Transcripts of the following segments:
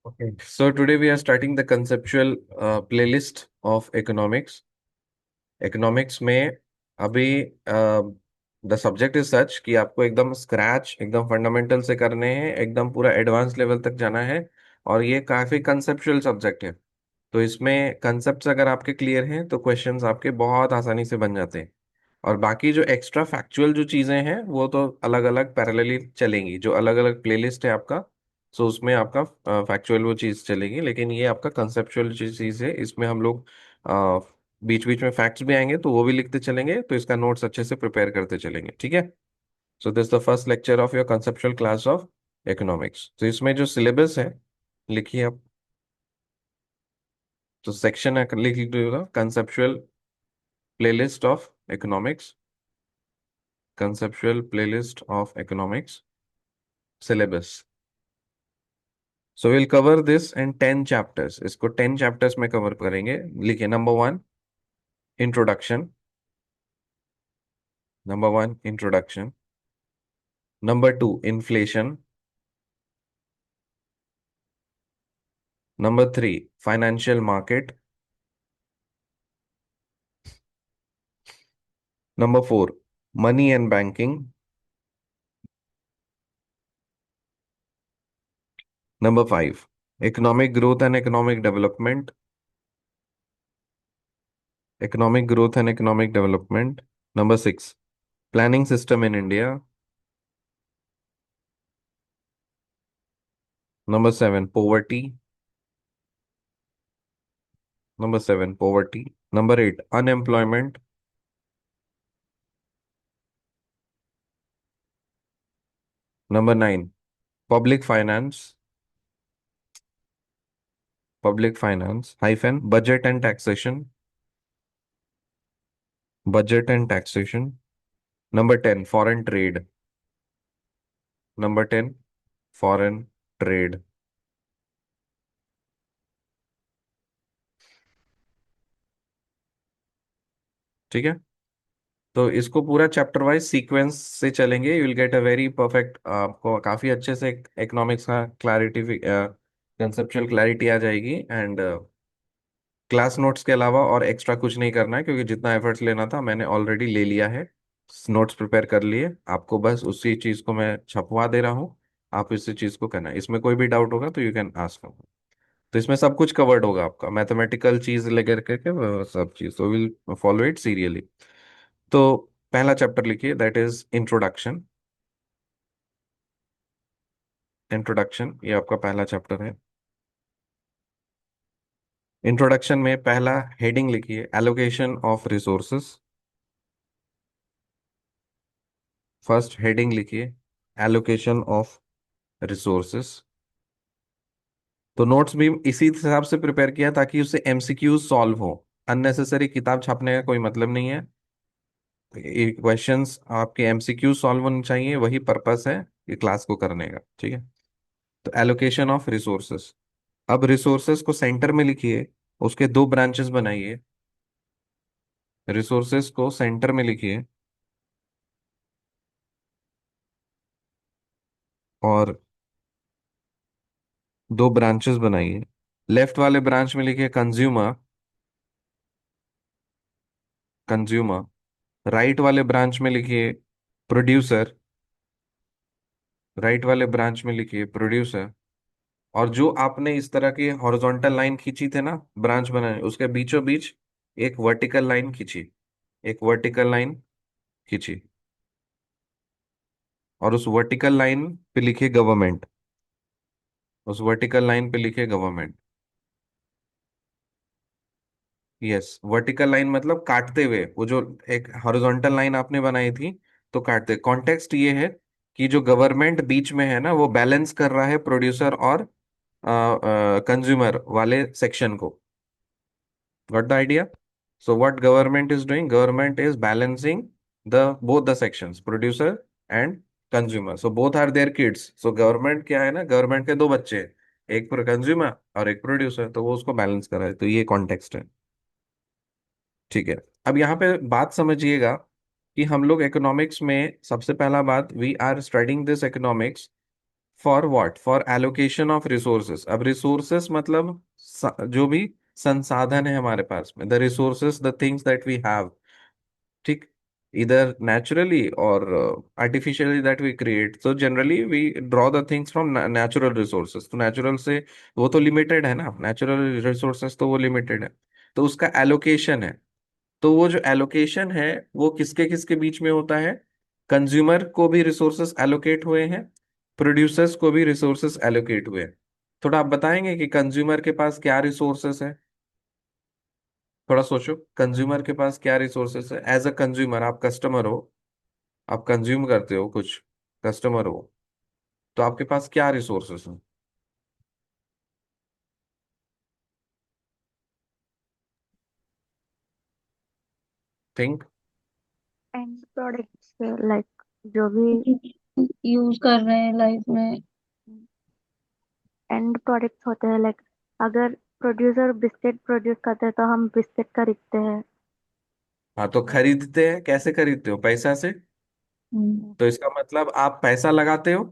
Okay, so today we are starting the conceptual playlist of economics. Economics में अभी the subject is such कि आपको एकदम scratch एकदम फंडामेंटल से करने हैं, एकदम पूरा एडवांस लेवल तक जाना है। और ये काफी कंसेप्चुअल सब्जेक्ट है। तो इसमें कंसेप्ट्स अगर आपके क्लियर हैं तो क्वेश्चंस आपके बहुत आसानी से बन जाते हैं। और बाकी जो एक्स्ट्रा फैक्चुअल जो चीजें हैं वो तो अलग अलग पैरेलली चलेंगी, जो अलग अलग प्लेलिस्ट है आपका। सो उसमें आपका फैक्चुअल वो चीज चलेगी, लेकिन ये आपका कंसेप्चुअल चीज है। इसमें हम लोग बीच बीच में फैक्ट्स भी आएंगे तो वो भी लिखते चलेंगे, तो इसका नोट्स अच्छे से प्रिपेयर करते चलेंगे, ठीक है। So this the first lecture of your conceptual class of economics. तो इसमें जो सिलेबस है लिखिए आप। तो सेक्शन है, लिख लीजिएगा conceptual playlist of economics. conceptual playlist of economics syllabus. So we'll cover this in 10 chapters. इसको 10 chapters में cover करेंगे। लिखिए number 1 introduction। Number 1 introduction। Number 2 inflation। Number 3 financial market। Number 4 money and banking। Number 5 economic growth and economic development। economic growth and economic development। Number 6 planning system in India। Number 7 poverty। Number 7 poverty। Number 8 unemployment। Number 9 public finance। public finance hyphen budget and taxation। budget and taxation। Number 10 foreign trade। Number 10 foreign trade। ठीक है। तो इसको पूरा chapter wise sequence से चलेंगे, you will get a very perfect, आपको काफी अच्छे से इकोनॉमिक्स का क्लैरिटी, कंसेप्चुअल क्लैरिटी आ जाएगी। एंड क्लास नोट्स के अलावा और एक्स्ट्रा कुछ नहीं करना है, क्योंकि जितना एफर्ट्स लेना था मैंने ऑलरेडी ले लिया है। नोट्स प्रिपेयर कर लिए, आपको बस उसी चीज को मैं छपवा दे रहा हूँ। आप इसी चीज को करना है। इसमें कोई भी डाउट होगा तो यू कैन आस्क। तो इसमें सब कुछ कवर्ड होगा आपका, मैथमेटिकल चीज लेकर के सब चीज, तो विल फॉलो इट सीरियली। तो पहला चैप्टर लिखिए, दैट इज इंट्रोडक्शन। इंट्रोडक्शन ये आपका पहला चैप्टर है। इंट्रोडक्शन में पहला हेडिंग लिखिए, allocation of resources. First heading लिखिए, एलोकेशन ऑफ रिसोर्सेस। तो नोट्स भी इसी हिसाब से प्रिपेयर किया ताकि उससे एमसीक्यूज सॉल्व हो। अननेसेसरी किताब छापने का कोई मतलब नहीं है। ये क्वेश्चंस आपके एमसीक्यू सॉल्व होने चाहिए, वही पर्पस है ये क्लास को करने का, ठीक है। तो एलोकेशन ऑफ रिसोर्सेस। अब रिसोर्सेस को सेंटर में लिखिए, उसके दो ब्रांचेस बनाइए। रिसोर्सेस को सेंटर में लिखिए और दो ब्रांचेस बनाइए। लेफ्ट वाले ब्रांच में लिखिए कंज्यूमर। कंज्यूमर। राइट वाले ब्रांच में लिखिए प्रोड्यूसर। राइट वाले ब्रांच में लिखिए प्रोड्यूसर। और जो आपने इस तरह की हॉरिजॉन्टल लाइन खींची थी ना, ब्रांच बनाने, उसके बीचों बीच एक वर्टिकल लाइन खींची। एक वर्टिकल लाइन खींची। और उस वर्टिकल लाइन पे लिखिए गवर्नमेंट। उस वर्टिकल लाइन पे लिखिए गवर्नमेंट। यस, वर्टिकल लाइन मतलब काटते हुए, वो जो एक हॉरिजॉन्टल लाइन आपने बनाई थी, तो काटते। कॉन्टेक्स्ट ये है कि जो गवर्नमेंट बीच में है ना, वो बैलेंस कर रहा है प्रोड्यूसर और कंज्यूमर वाले सेक्शन को। Got the idea? So what government is doing? Government is balancing the both the sections, producer and consumer. So both are their kids. So government क्या है ना, गवर्नमेंट के दो बच्चे हैं, एक कंज्यूमर और एक प्रोड्यूसर, तो वो उसको बैलेंस कर रहा है। तो ये कॉन्टेक्स्ट है, ठीक है। अब यहाँ पे बात समझिएगा कि हम लोग इकोनॉमिक्स में सबसे पहला बात, we are studying this economics for what? For allocation of resources. अब रिसोर्सेस मतलब जो भी संसाधन है हमारे पास में, the resources, the things that we have, ठीक, इधर नेचुरली और artificially that we create. So generally we draw the things from natural resources. तो नेचुरल से वो तो लिमिटेड है ना, नेचुरल रिसोर्सेस तो वो लिमिटेड है, तो उसका एलोकेशन है। तो वो जो एलोकेशन है वो किसके किसके बीच में होता है? कंज्यूमर को भी रिसोर्सेस एलोकेट हुए हैं, प्रोड्यूसर्स को भी रिसोर्सेस एलोकेट हुए हैं। थोड़ा आप बताएंगे कि कंज्यूमर के पास क्या रिसोर्सेस है? थोड़ा सोचो, कंज्यूमर के पास क्या रिसोर्सेस है? एज अ कंज्यूमर, आप कस्टमर हो, आप कंज्यूम करते हो कुछ, कस्टमर हो, तो आपके पास क्या रिसोर्सेस हैं? थिंक। एंड प्रोडक्ट्स लाइक जो भी यूज कर रहे हैं लाइफ में, एंड प्रोडक्ट्स होते हैं लाइक अगर प्रोड्यूसर बिस्किट प्रोड्यूस करते हैं तो हम बिस्किट खरीदते हैं। हाँ, तो खरीदते हैं, कैसे खरीदते हो? पैसा से। हम्म। तो इसका मतलब आप पैसा लगाते हो,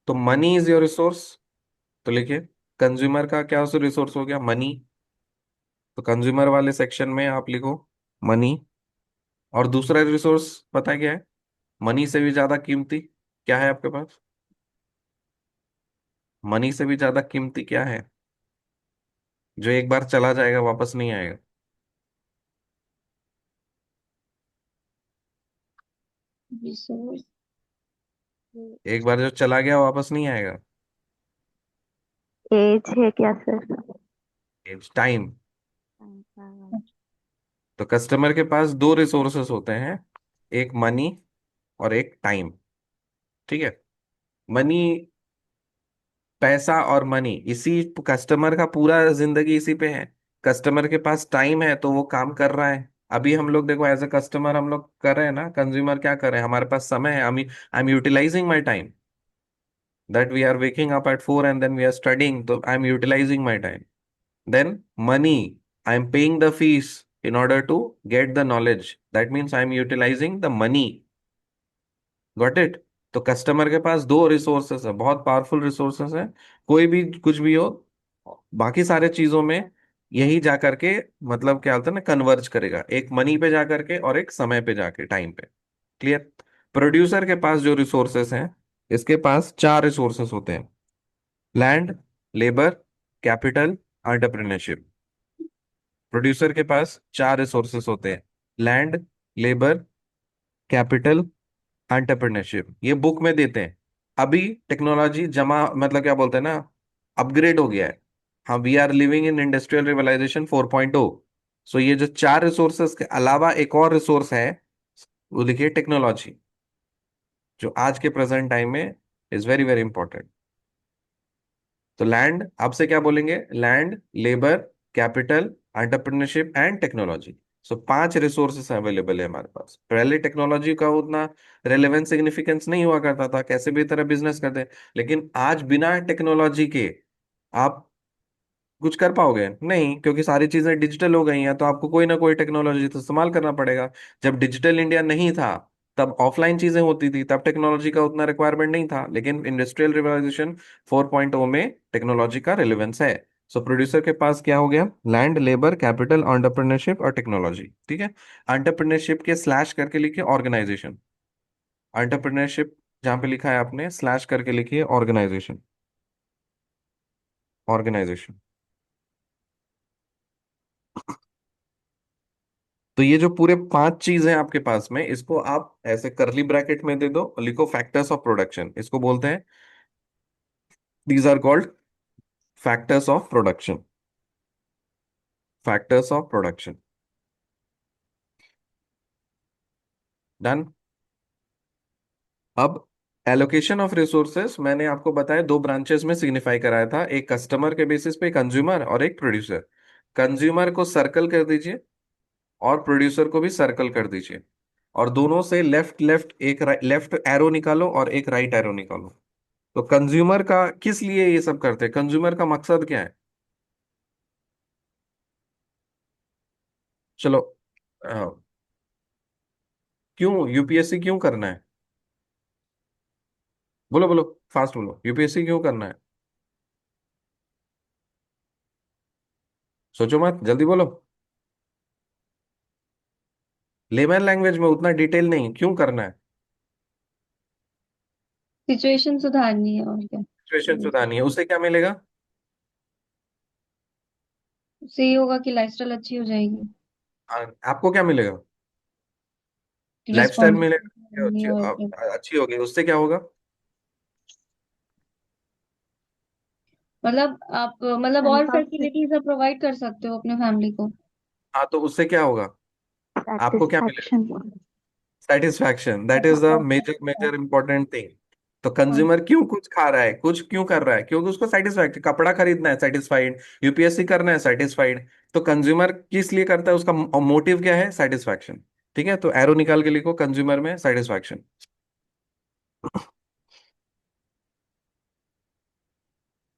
तो मनी इज योर रिसोर्स। तो लिखिए, कंज्यूमर का क्या रिसोर्स हो गया? मनी। तो कंज्यूमर वाले सेक्शन में आप लिखो मनी। और दूसरा रिसोर्स पता है क्या है? मनी से भी ज्यादा कीमती क्या है आपके पास? मनी से भी ज्यादा कीमती क्या है, जो एक बार चला जाएगा वापस नहीं आएगा? रिसोर्स। एक बार जो चला गया वापस नहीं आएगा। एज है क्या सर? It's time. तो कस्टमर के पास दो रिसोर्सेस होते हैं, एक मनी और एक टाइम। ठीक है। मनी, पैसा और मनी, इसी कस्टमर का पूरा जिंदगी इसी पे है। कस्टमर के पास टाइम है तो वो काम कर रहा है। अभी हम लोग देखो, एज अ कस्टमर हम लोग कर रहे हैं ना, कंज्यूमर क्या कर रहे हैं? हमारे पास समय है, I am utilizing my time, that we are waking up at 4 and then we are studying, तो I am utilizing my time. Then money, I am paying the fees in order to get the knowledge, that means I am utilizing the money. Got it? तो customer के पास दो resources है, बहुत powerful resources है। कोई भी कुछ भी हो, बाकी सारे चीजों में यही जा करके, मतलब क्या होता है ना, कन्वर्ज करेगा, एक मनी पे जा करके और एक समय पे जाके, टाइम पे। क्लियर? प्रोड्यूसर के पास जो रिसोर्सेस हैं, इसके पास चार रिसोर्सेस होते हैं: land, labour, capital, entrepreneurship. Producer के पास चार रिसोर्सेस होते हैं: लैंड, लेबर, कैपिटल, एंटरप्रेन्योरशिप। ये बुक में देते हैं। अभी टेक्नोलॉजी जमा, मतलब क्या बोलते हैं ना, अपग्रेड हो गया है। हाँ, we are living in industrial revolution 4.0। So ये जो चार रिसोर्सेज के अलावा एक और रिसोर्स है, वो लिखिए टेक्नोलॉजी, जो आज के प्रेजेंट टाइम में इज वेरी वेरी इंपॉर्टेंट। तो लैंड, आपसे क्या बोलेंगे? Land, labour, capital, entrepreneurship and technology. So पांच रिसोर्सेस अवेलेबल है हमारे पास। पहले टेक्नोलॉजी का उतना रेलेवेंस सिग्निफिकेंस नहीं हुआ करता था, कैसे भी तरह बिजनेस करते हैं। लेकिन आज बिना टेक्नोलॉजी के आप कुछ कर पाओगे नहीं, क्योंकि सारी चीजें डिजिटल हो गई हैं, तो आपको कोई ना कोई टेक्नोलॉजी तो इस्तेमाल करना पड़ेगा। जब डिजिटल इंडिया नहीं था, तब ऑफलाइन चीजें होती थी, तब टेक्नोलॉजी का उतना रिक्वायरमेंट नहीं था। लेकिन इंडस्ट्रियल रिवॉल्यूशन 4.0 में टेक्नोलॉजी का रिलेवेंस है। सो प्रोड्यूसर के पास क्या हो गया? लैंड, लेबर, कैपिटल, एंटरप्रेन्योरशिप और टेक्नोलॉजी। ठीक है। एंटरप्रेन्योरशिप के स्लैश करके लिखिए ऑर्गेनाइजेशन। एंटरप्रेन्योरशिप जहां पे लिखा है आपने स्लैश करके लिखिए ऑर्गेनाइजेशन। ऑर्गेनाइजेशन। तो ये जो पूरे पांच चीज हैं आपके पास में, इसको आप ऐसे करली ब्रैकेट में दे दो और लिखो फैक्टर्स ऑफ प्रोडक्शन। इसको बोलते हैं, these are called factors of production. Factors of production. Done. अब एलोकेशन ऑफ रिसोर्सेस मैंने आपको बताया दो ब्रांचेस में सिग्निफाई कराया था, एक कस्टमर के बेसिस पे कंज्यूमर और एक प्रोड्यूसर। कंज्यूमर को सर्कल कर दीजिए और प्रोड्यूसर को भी सर्कल कर दीजिए, और दोनों से लेफ्ट लेफ्ट एक लेफ्ट एरो निकालो और एक राइट एरो निकालो। तो कंज्यूमर का किस लिए ये सब करते हैं? कंज्यूमर का मकसद क्या है? चलो, क्यों यूपीएससी क्यों करना है? बोलो बोलो, फास्ट बोलो, यूपीएससी क्यों करना है? सोचो मत, जल्दी बोलो। लेमन लैंग्वेज में, उतना डिटेल नहीं, क्यों करना है? सिचुएशन सुधारनी है, और क्या। सिचुएशन सुधारनी है, उससे क्या मिलेगा? उससे ये होगा कि लाइफस्टाइल अच्छी हो जाएगी। आपको क्या मिलेगा? लाइफस्टाइल मिलेगा, रिस्पॉन्सिबिलिटी और क्या। अच्छी होगी, उससे क्या होगा? मतलब आप मतलब और फैसिलिटीज आप प्रोवाइड कर सकते हो अपने फैमिली को। हाँ, तो उससे क्या होगा? आपको क्या मिलेगा? Satisfaction. Satisfaction, that is the major major important thing. तो कंज्यूमर क्यों कुछ खा रहा है, कुछ क्यों कर रहा है? क्योंकि उसको सेटिस्फैक्ट, कपड़ा खरीदना है, सेटिस्फाइड। यूपीएससी करना है, सेटिस्फाइड। तो कंज्यूमर किस लिए करता है, उसका मोटिव क्या है? सेटिस्फैक्शन। ठीक है, तो एरो निकाल के लिखो, कंज्यूमर में सेटिस्फैक्शन।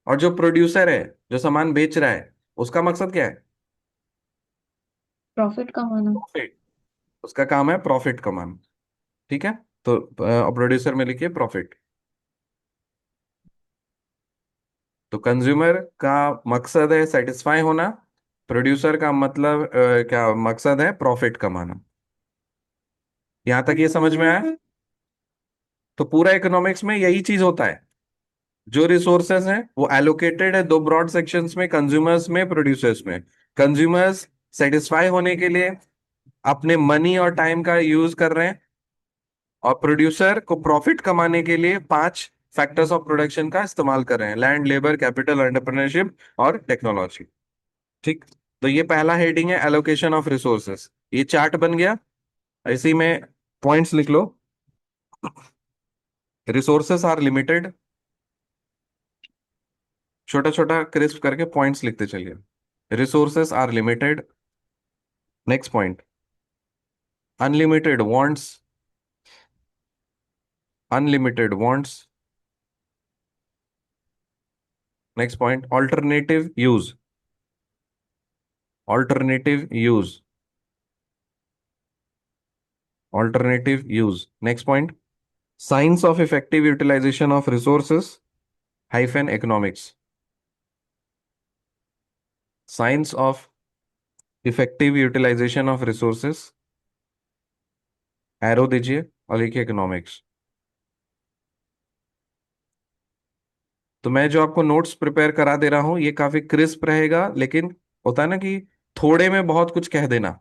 और जो प्रोड्यूसर है, जो सामान बेच रहा है, उसका मकसद क्या है? प्रॉफिट कमाना। प्रॉफिट। उसका काम है प्रॉफिट कमाना। ठीक है, तो प्रोड्यूसर में लिखिए प्रॉफिट। तो कंज्यूमर का मकसद है सेटिस्फाई होना, प्रोड्यूसर का मतलब क्या मकसद है? प्रॉफिट कमाना। यहां तक ये समझ में आया? तो पूरा इकोनॉमिक्स में यही चीज होता है। जो रिसोर्सेस हैं वो एलोकेटेड है दो ब्रॉड सेक्शंस में, कंज्यूमर्स में, प्रोड्यूसर्स में। कंज्यूमर्स सेटिस्फाई होने के लिए अपने मनी और टाइम का यूज कर रहे हैं, और प्रोड्यूसर को प्रॉफिट कमाने के लिए पांच फैक्टर्स ऑफ प्रोडक्शन का इस्तेमाल कर रहे हैं: लैंड, लेबर, कैपिटल, एंटरप्रेन्योरशिप और टेक्नोलॉजी। ठीक। तो ये पहला हेडिंग है, एलोकेशन ऑफ रिसोर्सेस। ये चार्ट बन गया, इसी में पॉइंट्स लिख लो। रिसोर्सेस आर लिमिटेड, छोटा छोटा क्रिस्प करके पॉइंट्स लिखते चलिए। Resources are limited. Next point, unlimited wants, unlimited wants. Next point, alternative use, alternative use, alternative use. Next point, science of effective utilisation of resources hyphen economics, science of effective utilisation of resources, arrow दीजिए और लिखिए economics. तो मैं जो आपको notes prepare करा दे रहा हूं ये काफी क्रिस्प रहेगा, लेकिन होता है ना कि थोड़े में बहुत कुछ कह देना,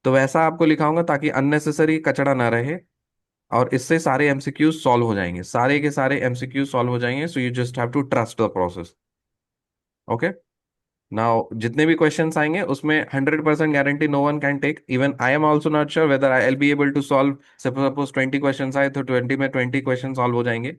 तो वैसा आपको लिखाऊंगा ताकि अननेसेसरी कचड़ा ना रहे। और इससे सारे एमसीक्यूज सॉल्व हो जाएंगे, सारे के सारे एमसीक्यूज सॉल्व हो जाएंगे, so you just have to trust the process. Okay. Now जितने भी क्वेश्चंस आएंगे उसमें 100% guarantee no one can take, even I am also not sure whether I'll be able to solve. Suppose 20 questions आए तो 20 में 20 question solve हो जाएंगे।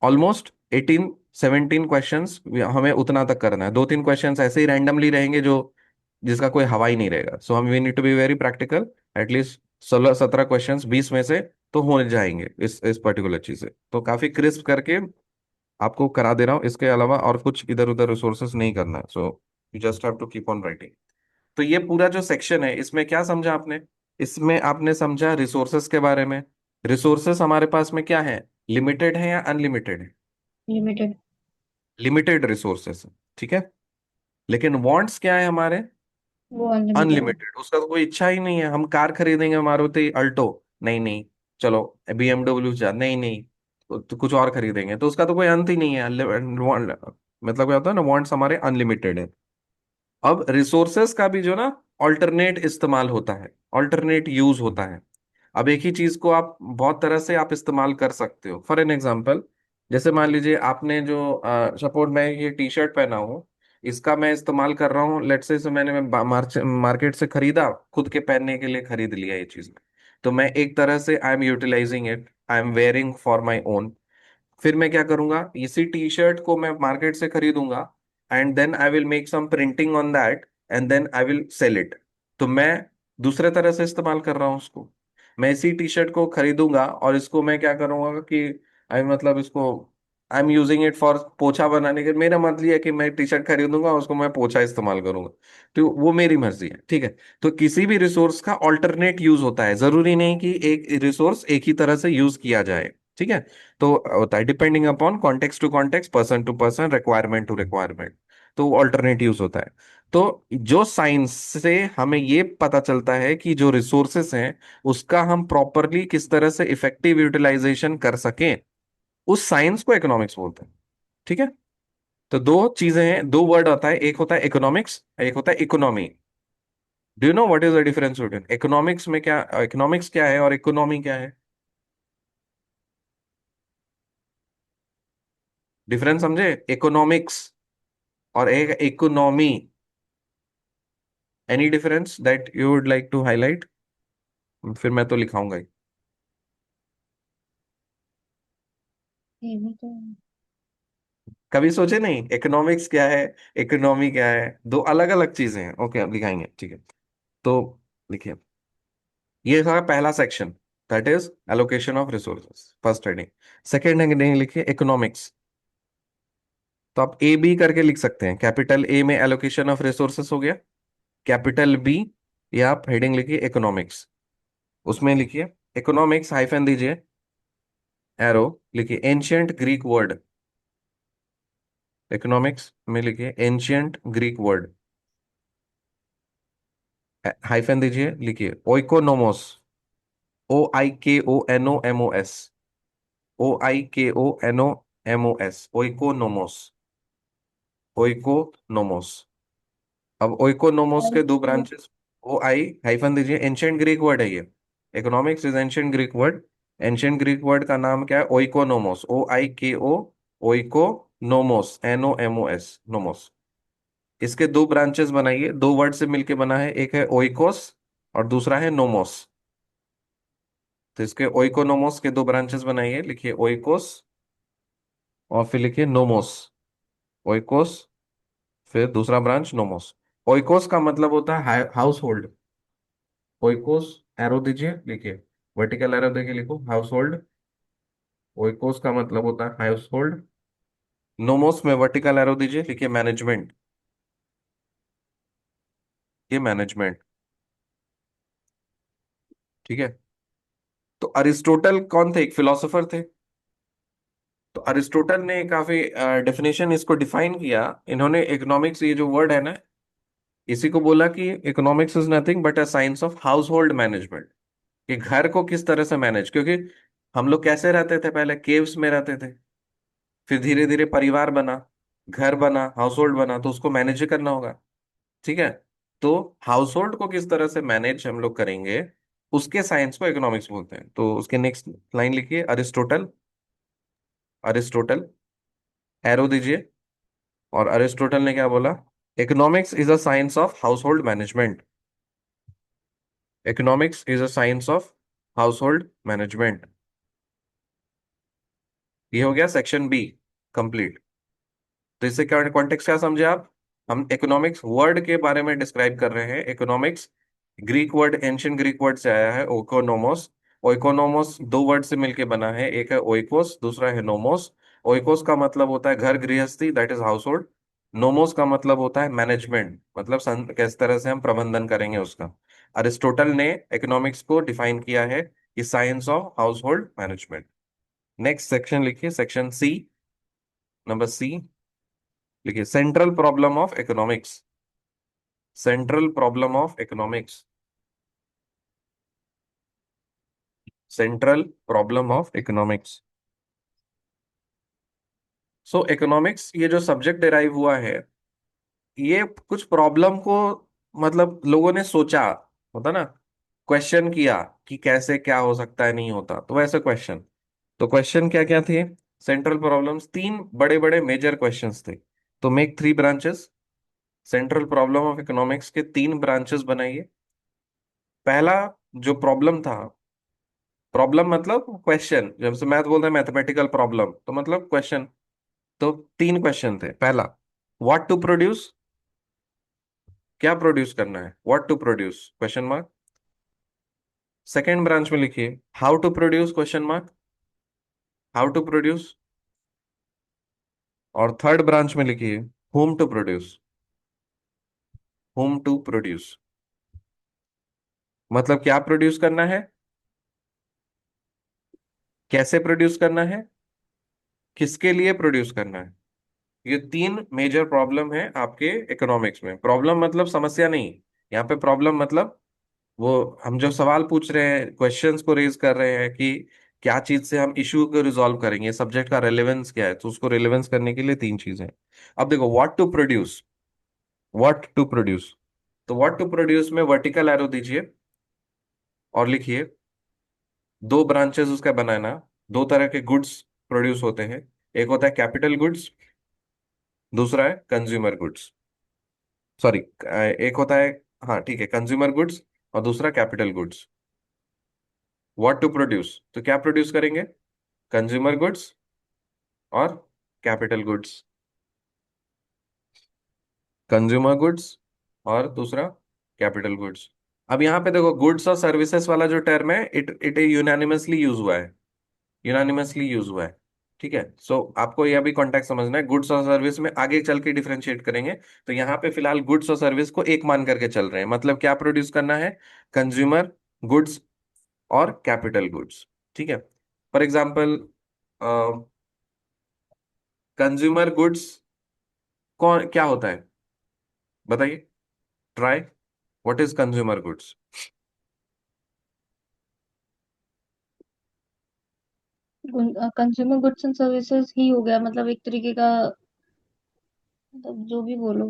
Almost 18 17 questions हमें उतना तक करना है, दो तीन क्वेश्चंस ऐसे ही रैंडमली रहेंगे जो जिसका कोई हवा ही नहीं रहेगा, सो हम we need to be very practical. At least 16 17 questions 20 में से तो हो जाएंगे इस पर्टिकुलर चीज से। तो काफी क्रिस्प करके आपको करा दे रहा हूँ, इसके अलावा और कुछ इधर उधर रिसोर्सेस नहीं करना है, so you just have to keep on writing. तो ये पूरा जो सेक्शन है इसमें क्या समझा आपने? इसमें आपने समझा रिसोर्सेस के बारे में। रिसोर्सेस हमारे पास में क्या है? लिमिटेड है या अनलिमिटेड है? लिमिटेड। लिमिटेड रिसोर्सेस है। ठीक है। लेकिन वांट्स क्या है हमारे? वो अनलिमिटेड है। अनलिमिटेड। उसका तो कोई इच्छा ही नहीं है, हम कार खरीदेंगे मारुति अल्टो, नहीं नहीं, चलो बीएमडब्ल्यू जा, नहीं नहीं, तो कुछ और खरीदेंगे, तो उसका तो कोई अंत ही नहीं है। मतलब क्या होता है ना, वांट्स हमारे अनलिमिटेड है। अब रिसोर्सेस का भी जो ना ऑल्टरनेट इस्तेमाल होता है, ऑल्टरनेट यूज होता है। अब एक ही चीज को आप बहुत तरह से आप इस्तेमाल कर सकते हो। फॉर एन एग्जांपल, जैसे मान लीजिए आपने जो सपोर्ट मैं ये टी शर्ट पहना हूँ, इसका मैं इस्तेमाल कर रहा हूँ, लेट्स से मैंने मार्केट से खरीदा, खुद के पहनने के लिए खरीद लिया ये चीज। तो मैं एक तरह से I am utilising it, I am wearing for my own. फिर मैं क्या करूंगा, इसी टी शर्ट को मैं मार्केट से खरीदूंगा, and then I will make some printing on that, and then I will sell it. तो मैं दूसरे तरह से इस्तेमाल कर रहा हूँ उसको। मैं इसी टी शर्ट को खरीदूंगा और इसको मैं क्या करूंगा कि आई मतलब इसको I am using it for पोछा बनाने के, मेरा मतलब ये है कि मैं टी शर्ट खरीदूंगा और उसको मैं पोछा इस्तेमाल करूंगा। तो वो मेरी मर्जी है, ठीक है। तो किसी भी रिसोर्स का ऑल्टरनेट यूज होता है, जरूरी नहीं कि एक रिसोर्स एक ही तरह से यूज किया जाए। ठीक है। तो होता है depending upon context to context, person to person, requirement to requirement, तो ऑल्टरनेट यूज होता है। तो जो साइंस से हमें ये पता चलता है कि जो रिसोर्सेस हैं उसका हम प्रॉपरली किस तरह से इफेक्टिव यूटिलाइजेशन कर सकें, उस साइंस को इकोनॉमिक्स बोलते हैं। ठीक है। तो दो चीजें हैं, दो वर्ड होता है, एक होता है इकोनॉमिक्स, एक होता है economy. Do you know what is the difference between economics में क्या, इकोनॉमिक्स क्या है और इकोनॉमी क्या है? डिफरेंस समझे? इकोनॉमिक्स और एक economy. Any difference that you would like to highlight? फिर मैं तो लिखाऊंगा ही। ये भी तो कभी सोचे नहीं इकोनॉमिक्स क्या है, इकोनॉमी क्या है? दो अलग अलग चीजें हैं। ओके, अब लिखाएंगे, ठीक है। तो लिखिए, ये था पहला section, that is allocation of resources, first heading. Second heading लिखिए इकोनॉमिक्स। तो आप ए बी करके लिख सकते हैं, कैपिटल ए में एलोकेशन ऑफ रिसोर्सेस हो गया, कैपिटल बी, या आप हेडिंग लिखिए इकोनॉमिक्स, उसमें लिखिए इकोनॉमिक्स हाइफन दीजिए, एरो, लिखिए एंशियंट ग्रीक वर्ड, इकोनॉमिक्स में लिखिए एंशियंट ग्रीक वर्ड, हाइफन दीजिए, लिखिए ओइकोनोमोस, OIKONOMOS, OIKONOMOS, ओइकोनोमोस, ओइकोनोमोस। अब ओइकोनोमोस के दो है। ब्रांचेस, OI हाइफन दीजिए, एंशियंट ग्रीक वर्ड है ये, economics is ancient Greek word, ancient Greek word का नाम क्या है? ओइकोनोमोस, OIKO, ओइकोनोमोस, NOMOS, नोमोस। इसके दो ब्रांचेस बनाइए, दो वर्ड से मिलके बना है, एक है ओइकोस और दूसरा है नोमोस। तो इसके ओइकोनोमोस के दो ब्रांचेस बनाइए, लिखिए ओइकोस और फिर लिखिए नोमोस, ओइकोस, फिर दूसरा ब्रांच नोमोस। ओइकोस का मतलब होता है हाउस होल्ड, ओइकोस, एरो दीजिए, लिखिए वर्टिकल एरो देके लिखो हाउस होल्ड, ओइकोस का मतलब होता है हाउस होल्ड। नोमोस में वर्टिकल एरो दीजिए, लिखिए मैनेजमेंट, ये मैनेजमेंट। ठीक है। तो अरिस्टोटल कौन थे? एक फिलोसोफर थे। तो अरिस्टोटल ने काफी डेफिनेशन इसको डिफाइन किया। इन्होंने इकोनॉमिक्स, ये जो वर्ड है ना, इसी को बोला कि economics is nothing but a science of household management, कि घर को किस तरह से मैनेज, क्योंकि हम लोग कैसे रहते थे पहले, केव्स में रहते थे, फिर धीरे धीरे परिवार बना, घर बना, हाउस होल्ड बना, तो उसको मैनेज करना होगा। ठीक है। तो हाउस होल्ड को किस तरह से मैनेज हम लोग करेंगे, उसके साइंस को इकोनॉमिक्स बोलते हैं। तो उसके नेक्स्ट लाइन लिखिए अरिस्टोटल, अरिस्टोटल, एरो दीजिए, और अरिस्टोटल ने क्या बोला? Economics is a science of household management, economics is a science of household management. ये हो गया सेक्शन बी कंप्लीट। तो इससे क्या कॉन्टेक्स्ट क्या समझे आप? हम इकोनॉमिक्स वर्ड के बारे में डिस्क्राइब कर रहे हैं। Economics Greek word, ancient Greek word से आया है, ओकोनोमोस। ओइकोनोमोस दो वर्ड से मिलके बना है, एक है ओइकोस, दूसरा है नोमोस। ओइकोस का मतलब होता है घर गृहस्थी, that is house hold. Nomos का मतलब होता है मैनेजमेंट, मतलब किस तरह से हम प्रबंधन करेंगे उसका। अरिस्टोटल ने इकोनॉमिक्स को डिफाइन किया है कि science of household management. Next section लिखिए, सेक्शन सी, नंबर सी, लिखिए central problem of economics, central problem of economics, central problem of economics. So economics ये जो सब्जेक्ट डिराइव हुआ है, ये कुछ प्रॉब्लम को, मतलब लोगों ने सोचा, होता ना, क्वेश्चन किया कि कैसे क्या हो सकता है, नहीं होता, तो वैसे क्वेश्चन। तो क्वेश्चन क्या क्या थे? सेंट्रल प्रॉब्लम्स, तीन बड़े बड़े मेजर क्वेश्चंस थे। तो make three branches, central problem of economics के तीन ब्रांचेस बनाइए। पहला जो प्रॉब्लम था, प्रॉब्लम मतलब क्वेश्चन, जब से मैथ बोलते हैं मैथमेटिकल प्रॉब्लम, तो मतलब क्वेश्चन। तो तीन क्वेश्चन थे। पहला, व्हाट टू प्रोड्यूस, क्या प्रोड्यूस करना है, what to produce, question mark. Second branch में लिखिए how to produce, question mark, how to produce. और थर्ड ब्रांच में लिखिए whom to produce, whom to produce, मतलब क्या प्रोड्यूस करना है, कैसे प्रोड्यूस करना है, किसके लिए प्रोड्यूस करना है। ये तीन मेजर प्रॉब्लम है आपके इकोनॉमिक्स में। प्रॉब्लम मतलब समस्या नहीं, यहाँ पे प्रॉब्लम मतलब वो हम जो सवाल पूछ रहे हैं, क्वेश्चंस को रेज कर रहे हैं कि क्या चीज से हम इशू को रिजॉल्व करेंगे, सब्जेक्ट का रेलेवेंस क्या है, तो उसको रेलेवेंस करने के लिए तीन चीजें हैं। अब देखो, what to produce, what to produce. तो व्हाट टू प्रोड्यूस में वर्टिकल एरो दीजिए और लिखिए दो ब्रांचेस उसका बनाना। दो तरह के गुड्स प्रोड्यूस होते हैं, एक होता है कैपिटल गुड्स, दूसरा है कंज्यूमर गुड्स। सॉरी, एक होता है, हाँ ठीक है, कंज्यूमर गुड्स और दूसरा capital goods. What to produce, तो क्या प्रोड्यूस करेंगे, कंज्यूमर गुड्स और कैपिटल गुड्स। कंज्यूमर गुड्स और दूसरा कैपिटल गुड्स। अब यहाँ पे देखो, गुड्स और सर्विसेज वाला जो टर्म है, इट इट यूनानिमसली यूज हुआ है, यूनानिमसली यूज हुआ है। ठीक है, सो आपको यह भी कॉन्टेक्ट समझना है, गुड्स और सर्विस में आगे चल के डिफरेंशिएट करेंगे। तो यहाँ पे फिलहाल गुड्स और सर्विस को एक मान करके चल रहे हैं, मतलब क्या प्रोड्यूस करना है, कंज्यूमर गुड्स और कैपिटल गुड्स। ठीक है, फॉर एग्जाम्पल कंज्यूमर गुड्स कौन क्या होता है, बताइए, try, what is consumer goods. Consumer goods and services ही हो गया, मतलब एक तरीके का, मतलब जो भी बोलो,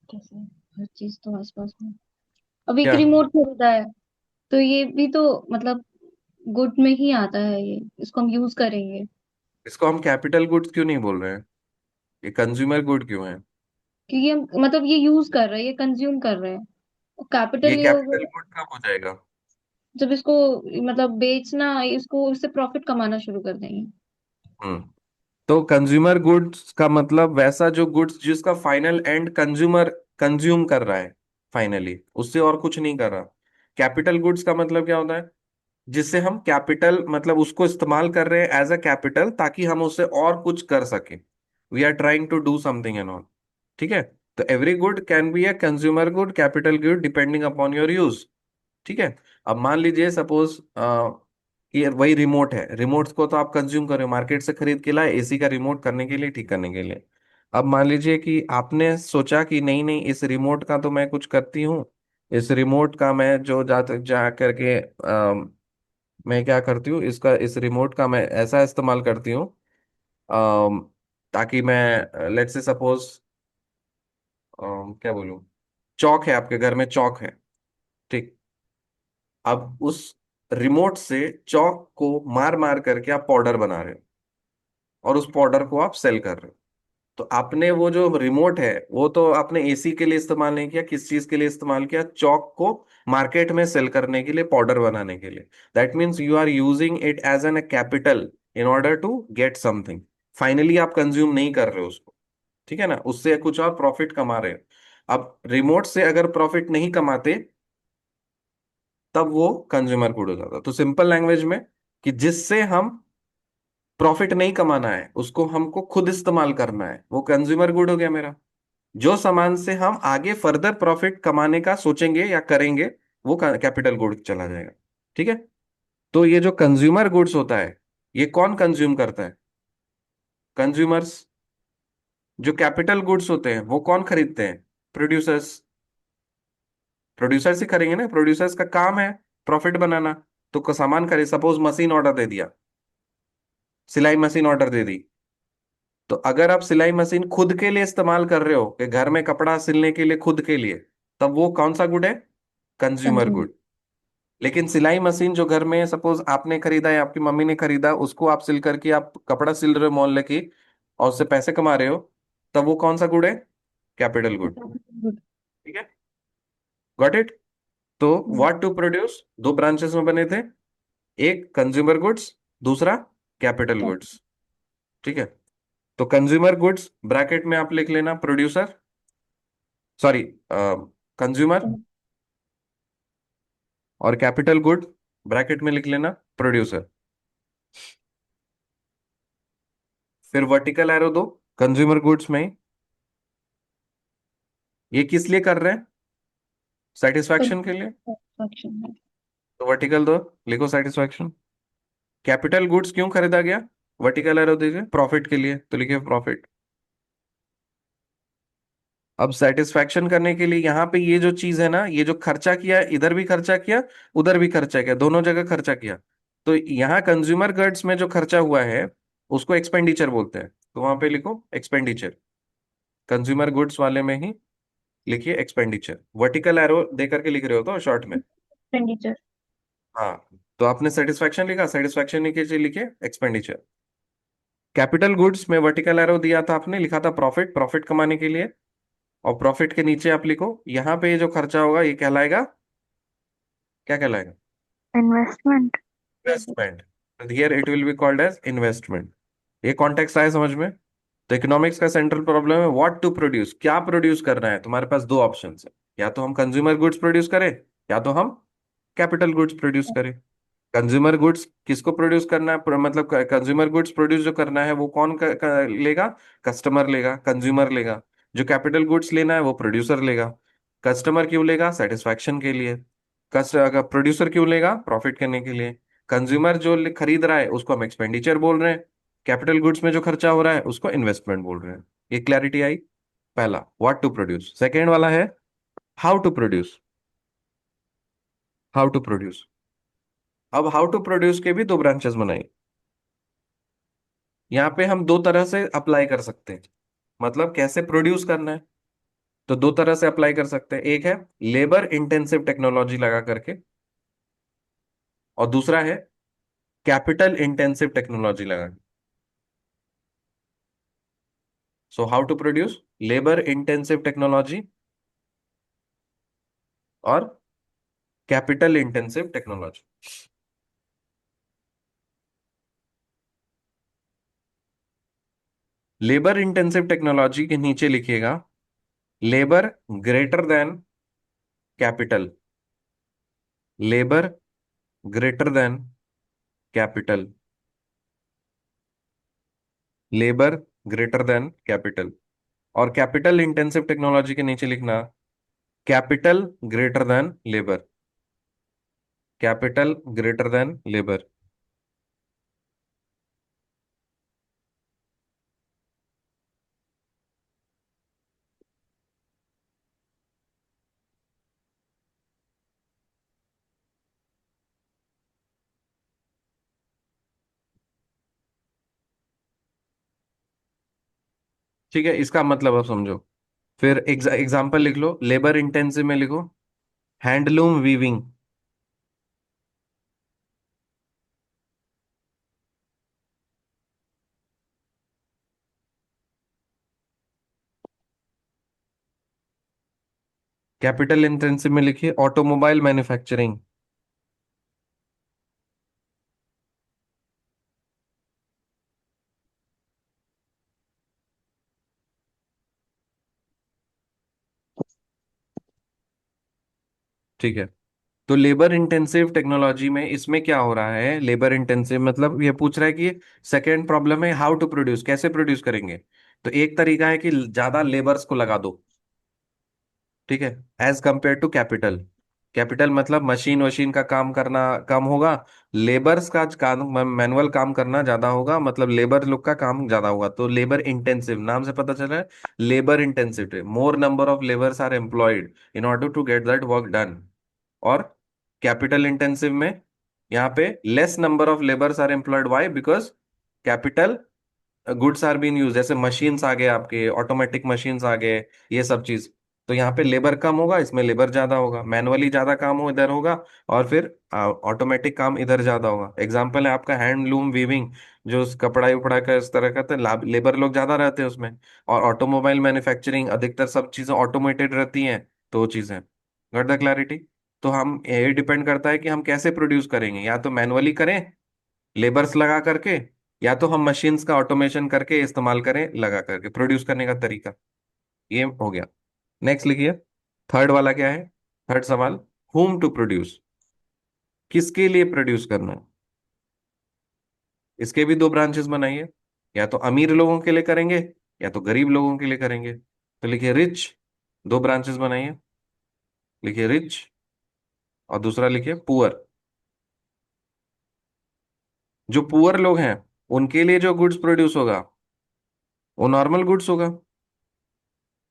कैसे, हर चीज तो आसपास में। अब एक क्या, रिमोट खरीदा है, तो ये भी तो मतलब गुड में ही आता है, ये इसको हम यूज करेंगे। इसको हम कैपिटल गुड्स क्यों नहीं बोल रहे हैं, ये कंज्यूमर गुड क्यों है। क्योंकि हम मतलब ये यूज कर रहे हैं, ये कंज्यूम कर रहे हैं। कैपिटल ये ये हो कैपिटल गया गुड कब हो जाएगा। जब इसको मतलब बेचना, इसको इससे प्रॉफिट कमाना शुरू कर देंगे। हम्म, तो कंज्यूमर गुड्स का मतलब वैसा जो गुड्स जिसका फाइनल एंड कंज्यूमर कंज्यूम कर रहा है फाइनली, उससे और कुछ नहीं कर रहा। कैपिटल गुड्स का मतलब क्या होता है, जिससे हम कैपिटल मतलब उसको इस्तेमाल कर रहे हैं एज अ कैपिटल, ताकि हम उससे और कुछ कर सके। We are trying to do something and all. ठीक है, तो every good can be a consumer good, capital good, depending upon your use. ठीक है, अब मान लीजिए सपोज ये वही रिमोट है, रिमोट को तो आप कंज्यूम कर रहे हो, मार्केट से खरीद के लाए एसी का रिमोट करने के लिए, ठीक करने के लिए। अब मान लीजिए कि आपने सोचा कि नहीं नहीं, इस रिमोट का तो मैं कुछ करती हूँ, इस रिमोट का मैं जो जा करके मैं क्या करती हूँ, इसका इस रिमोट का मैं ऐसा इस्तेमाल करती हूँ ताकि मैं लेट्स से सपोज क्या बोलूँ, चौक है आपके घर में, चौक है, ठीक। अब उस रिमोट से चौक को मार मार करके आप पाउडर बना रहे हो और उस पाउडर को आप सेल कर रहे हो। तो आपने वो जो रिमोट है, वो तो आपने एसी के लिए इस्तेमाल नहीं किया, किस चीज के लिए इस्तेमाल किया, चौक को मार्केट में सेल करने के लिए, पाउडर बनाने के लिए। That means you are using it as an capital in order to get something. Finally आप कंज्यूम नहीं कर रहे हो उसको, ठीक है ना, उससे कुछ और प्रॉफिट कमा रहे हो। अब रिमोट से अगर प्रॉफिट नहीं कमाते, तब वो कंज्यूमर गुड हो जाता। तो सिंपल लैंग्वेज में, कि जिससे हम प्रॉफिट नहीं कमाना है, उसको हमको खुद इस्तेमाल करना है, वो कंज्यूमर गुड हो गया मेरा। जो सामान से हम आगे फर्दर प्रॉफिट कमाने का सोचेंगे या करेंगे, वो कैपिटल गुड चला जाएगा। ठीक है, तो ये जो कंज्यूमर गुड्स होता है, ये कौन कंज्यूम करता है, कंज्यूमर्स। जो कैपिटल गुड्स होते हैं वो कौन खरीदते हैं, प्रोड्यूसर्स। प्रोड्यूसर्स ही खरीदेंगे ना, प्रोड्यूसर्स का काम है प्रॉफिट बनाना। तो सामान खरीद, सपोज मशीन ऑर्डर दे दिया, सिलाई मशीन ऑर्डर दे दी, तो अगर आप सिलाई मशीन खुद के लिए इस्तेमाल कर रहे हो कि घर में कपड़ा सिलने के लिए खुद के लिए, तब वो कौन सा गुड है, कंज्यूमर कंज्यूम। गुड। लेकिन सिलाई मशीन जो घर में सपोज आपने खरीदा या आपकी मम्मी ने खरीदा, उसको आप सिल करके आप कपड़ा सिल रहे हो मोहल्ले की, और उससे पैसे कमा रहे हो, तब वो कौन सा गुड है, कैपिटल गुड। ठीक है, गॉट इट। तो व्हाट टू प्रोड्यूस दो ब्रांचेस में बने थे, एक कंज्यूमर गुड्स, दूसरा कैपिटल गुड्स। ठीक है, तो कंज्यूमर गुड्स ब्रैकेट में आप लिख लेना प्रोड्यूसर, सॉरी कंज्यूमर, और कैपिटल गुड ब्रैकेट में लिख लेना प्रोड्यूसर। फिर वर्टिकल एरो दो कंज्यूमर गुड्स में। ये किस लिए कर रहे हैं, सेटिस्फैक्शन के लिए। सेटिस्फेक्शन है। तो वर्टिकल दो, लिखो सेटिस्फैक्शन। कैपिटल गुड्स क्यों खरीदा गया? वर्टिकल एरो दीजिए, प्रॉफिट के लिए, तो लिखिए प्रॉफिट। अब सेटिस्फैक्शन करने के लिए यहाँ पे ये जो चीज है ना, ये जो खर्चा किया, इधर भी खर्चा किया, उधर भी खर्चा किया, दोनों जगह खर्चा किया, तो यहाँ कंज्यूमर गुड्स में जो खर्चा हुआ है उसको एक्सपेंडिचर बोलते हैं, तो वहां पे लिखो एक्सपेंडिचर। कंज्यूमर गुड्स वाले में ही लिखिए एक्सपेंडिचर, वर्टिकल एरो दे करके लिख रहे हो तो शॉर्ट में। एक्सपेंडिचर। हाँ, तो आपने सेटिस्फैक्शन लिखा, सेटिस्फैक्शन लिखे, लिखिए एक्सपेंडिचर। कैपिटल गुड्स में वर्टिकल एरो दिया था आपने, लिखा था प्रॉफिट, प्रॉफिट कमाने के लिए, और प्रॉफिट के नीचे आप लिखो यहाँ पे ये जो खर्चा होगा ये कहलाएगा, क्या कहलाएगा? Investment. Investment. Here it will be called as investment. ये कॉन्टेक्स्ट आया समझ में? तो इकोनॉमिक्स का सेंट्रल प्रॉब्लम है व्हाट टू प्रोड्यूस, क्या प्रोड्यूस करना है। तुम्हारे पास दो ऑप्शन है, या तो हम कंज्यूमर गुड्स प्रोड्यूस करें, या तो हम कैपिटल गुड्स प्रोड्यूस करें। कंज्यूमर गुड्स किसको प्रोड्यूस करना है, मतलब कंज्यूमर गुड्स प्रोड्यूस जो करना है वो कौन लेगा? कस्टमर लेगा, कंज्यूमर लेगा। जो कैपिटल गुड्स लेना है वो प्रोड्यूसर लेगा। कस्टमर क्यों लेगा? सेटिस्फैक्शन के लिए। कस्ट प्रोड्यूसर क्यों लेगा? प्रॉफिट करने के लिए। कंज्यूमर जो खरीद रहा है उसको हम एक्सपेंडिचर बोल रहे हैं। कैपिटल गुड्स में जो खर्चा हो रहा है उसको इन्वेस्टमेंट बोल रहे हैं। ये क्लैरिटी आई? पहला व्हाट टू प्रोड्यूस, सेकेंड वाला है how to produce. How to produce. अब हाउ टू प्रोड्यूस के भी दो ब्रांचेस बनाई। यहाँ पे हम दो तरह से अप्लाई कर सकते हैं, मतलब कैसे प्रोड्यूस करना है, तो दो तरह से अप्लाई कर सकते हैं। एक है लेबर इंटेंसिव टेक्नोलॉजी लगा करके, और दूसरा है कैपिटल इंटेंसिव टेक्नोलॉजी लगा के। So how to produce, labour intensive technology और capital intensive technology. Labour intensive technology के नीचे लिखिएगा labour greater than capital. Labour greater than capital. Labour greater than capital. और कैपिटल इंटेंसिव टेक्नोलॉजी के नीचे लिखना capital greater than labour. Capital greater than labour. ठीक है, इसका मतलब अब समझो। फिर एग्जाम्पल लिख लो, लेबर इंटेंसिव में लिखो हैंडलूम वीविंग। कैपिटल इंटेंसिव में लिखिए ऑटोमोबाइल मैन्युफैक्चरिंग। ठीक है, तो लेबर इंटेंसिव टेक्नोलॉजी में इसमें क्या हो रहा है, लेबर इंटेंसिव मतलब ये पूछ रहा है कि सेकेंड प्रॉब्लम है हाउ टू प्रोड्यूस, कैसे प्रोड्यूस करेंगे। तो एक तरीका है कि ज्यादा लेबर्स को लगा दो, ठीक है, as compare to capital. Capital मतलब मशीन वशीन का काम करना कम होगा, लेबर्स का काम, मैनुअल काम करना ज्यादा होगा, मतलब लेबर लोग का काम ज्यादा होगा, तो लेबर इंटेंसिव नाम से पता चल रहा है। Labour intensive, more number of labours are employed in order to get that work done. और कैपिटल इंटेंसिव में यहाँ पे less number of labours are employed, why? Because capital goods are been use, जैसे मशीन्स आ गए आपके, automatic machines आ गए, ये सब चीज। तो यहाँ पे लेबर कम होगा, इसमें लेबर ज्यादा होगा, मैनुअली ज्यादा काम हो इधर होगा, और फिर ऑटोमेटिक काम इधर ज्यादा होगा। एग्जाम्पल है आपका हैंडलूम वीविंग, जो कपड़ा उपड़ा का इस तरह का, तो लेबर लोग ज्यादा रहते हैं उसमें। और ऑटोमोबाइल मैन्युफैक्चरिंग अधिकतर सब चीजें ऑटोमेटेड रहती हैं, तो वो चीजें। Got the clarity? तो हम, ये डिपेंड करता है कि हम कैसे प्रोड्यूस करेंगे, या तो मैनुअली करें लेबर्स लगा करके, या तो हम मशीन्स का ऑटोमेशन करके इस्तेमाल करें लगा करके, प्रोड्यूस करने का तरीका। ये हो गया। नेक्स्ट लिखिए, थर्ड वाला क्या है? थर्ड सवाल, होम टू प्रोड्यूस, किसके लिए प्रोड्यूस करना है। इसके भी दो ब्रांचेस बनाइए, या तो अमीर लोगों के लिए करेंगे, या तो गरीब लोगों के लिए करेंगे। तो लिखिए रिच, दो ब्रांचेस बनाइए, लिखिए रिच, और दूसरा लिखिए पुअर। जो पुअर लोग हैं उनके लिए जो गुड्स प्रोड्यूस होगा वो नॉर्मल गुड्स होगा।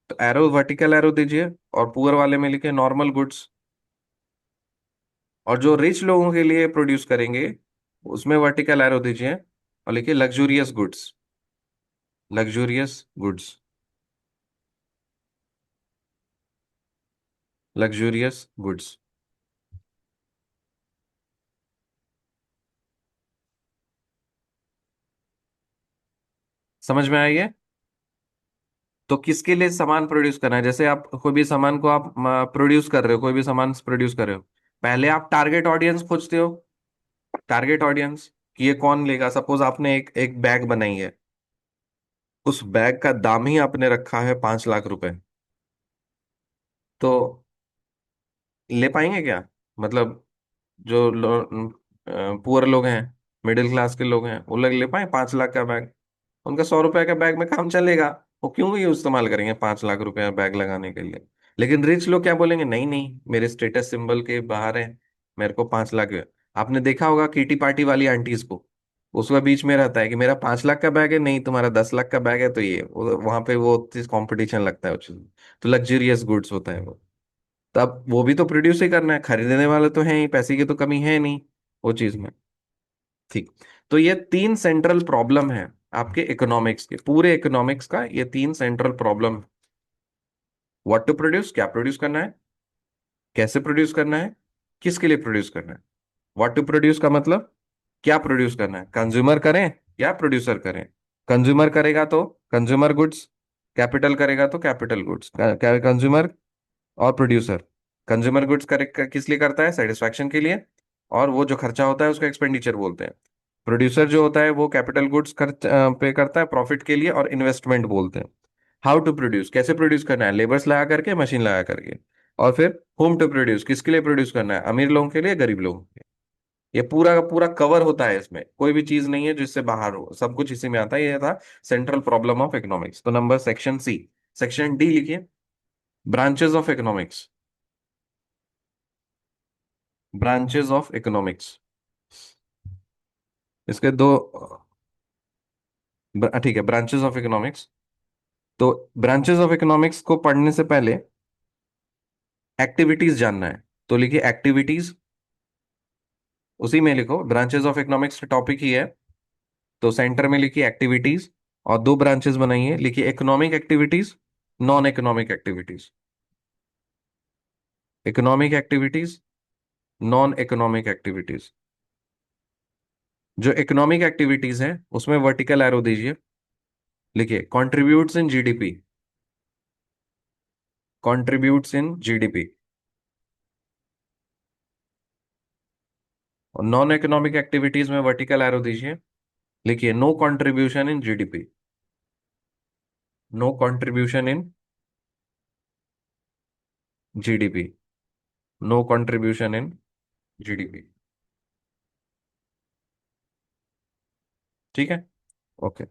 तो एरो, वर्टिकल एरो दीजिए और पुअर वाले में लिखे नॉर्मल गुड्स। और जो रिच लोगों के लिए प्रोड्यूस करेंगे उसमें वर्टिकल एरो दीजिए और लिखिए luxurious goods. Luxurious goods. Luxurious goods. समझ में आई है? तो किसके लिए सामान प्रोड्यूस करना है? जैसे आप कोई भी सामान को आप प्रोड्यूस कर रहे हो, कोई भी सामान प्रोड्यूस कर रहे हो, पहले आप टारगेट ऑडियंस खोजते हो। टारगेट ऑडियंस कि ये कौन लेगा। सपोज आपने एक एक बैग बनाई है, उस बैग का दाम ही आपने रखा है 5 लाख रुपए। तो ले पाएंगे क्या? मतलब जो पुअर लोग हैं, मिडिल क्लास के लोग हैं, वो लोग ले पाए 5 लाख का बैग? उनका 100 रुपए का बैग में काम चलेगा। वो क्यों ये इस्तेमाल करेंगे 5 लाख रुपए का बैग लगाने के लिए? लेकिन रिच लोग क्या बोलेंगे, नहीं नहीं मेरे स्टेटस सिंबल के बाहर है, मेरे को 5 लाख। आपने देखा होगा किटी पार्टी वाली आंटीज को, उसका बीच में रहता है कि मेरा 5 लाख का बैग है, नहीं तुम्हारा 10 लाख का बैग है, तो ये वहां पे वो चीज कंपटीशन लगता है, वो चीज। तो लग्जरियस गुड्स होता है वो। तब वो भी तो प्रोड्यूस ही करना है, खरीदने वाले तो हैं ही, पैसे की तो कमी है नहीं वो चीज में। ठीक। तो ये तीन सेंट्रल प्रॉब्लम है आपके इकोनॉमिक्स के, पूरे इकोनॉमिक्स का ये तीन central problem. What to produce, क्या प्रोड्यूस करना है, कैसे प्रोड्यूस करना है, किसके लिए प्रोड्यूस करना है। व्हाट टू प्रोड्यूस का मतलब क्या प्रोड्यूस करना है, कंज्यूमर करें या प्रोड्यूसर करें। कंज्यूमर करेगा तो कंज्यूमर गुड्स, कैपिटल करेगा तो कैपिटल गुड्स। कंज्यूमर और प्रोड्यूसर। कंज्यूमर गुड्स किस लिए करता है, सेटिस्फैक्शन के लिए। और वो जो खर्चा होता है उसको एक्सपेंडिचर बोलते हैं। प्रोड्यूसर जो होता है वो कैपिटल गुड्स खर्च पे करता है प्रॉफिट के लिए, और इन्वेस्टमेंट बोलते हैं। हाउ टू प्रोड्यूस, कैसे प्रोड्यूस करना है, लेबर्स लगा करके, मशीन लगा करके। और फिर होम टू प्रोड्यूस, किसके लिए प्रोड्यूस करना है, अमीर लोगों के लिए, गरीब लोगों के लिए। ये पूरा का पूरा कवर होता है, इसमें कोई भी चीज नहीं है जिससे बाहर हो, सब कुछ इसी में आता है। ये था सेंट्रल प्रॉब्लम ऑफ इकोनॉमिक्स। तो number section C. Section D लिखिए, branches of economics. Branches of economics. इसके दो ठीक है, ब्रांचेस ऑफ इकोनॉमिक्स। तो ब्रांचेस ऑफ इकोनॉमिक्स को पढ़ने से पहले एक्टिविटीज जानना है। तो लिखिए एक्टिविटीज, उसी में लिखो ब्रांचेस ऑफ इकोनॉमिक्स टॉपिक ही है। तो सेंटर में लिखिए एक्टिविटीज, और दो ब्रांचेस बनाइए, लिखिए economic activities, non economic activities. Economic activities, non economic activities. जो इकोनॉमिक एक्टिविटीज हैं उसमें वर्टिकल एरो दीजिए, लिखिए contributes in GDP. Contributes in GDP. और नॉन इकोनॉमिक एक्टिविटीज में वर्टिकल एरो दीजिए, लिखिए no contribution in GDP. No contribution in GDP. No contribution in GDP. ठीक है, ओके।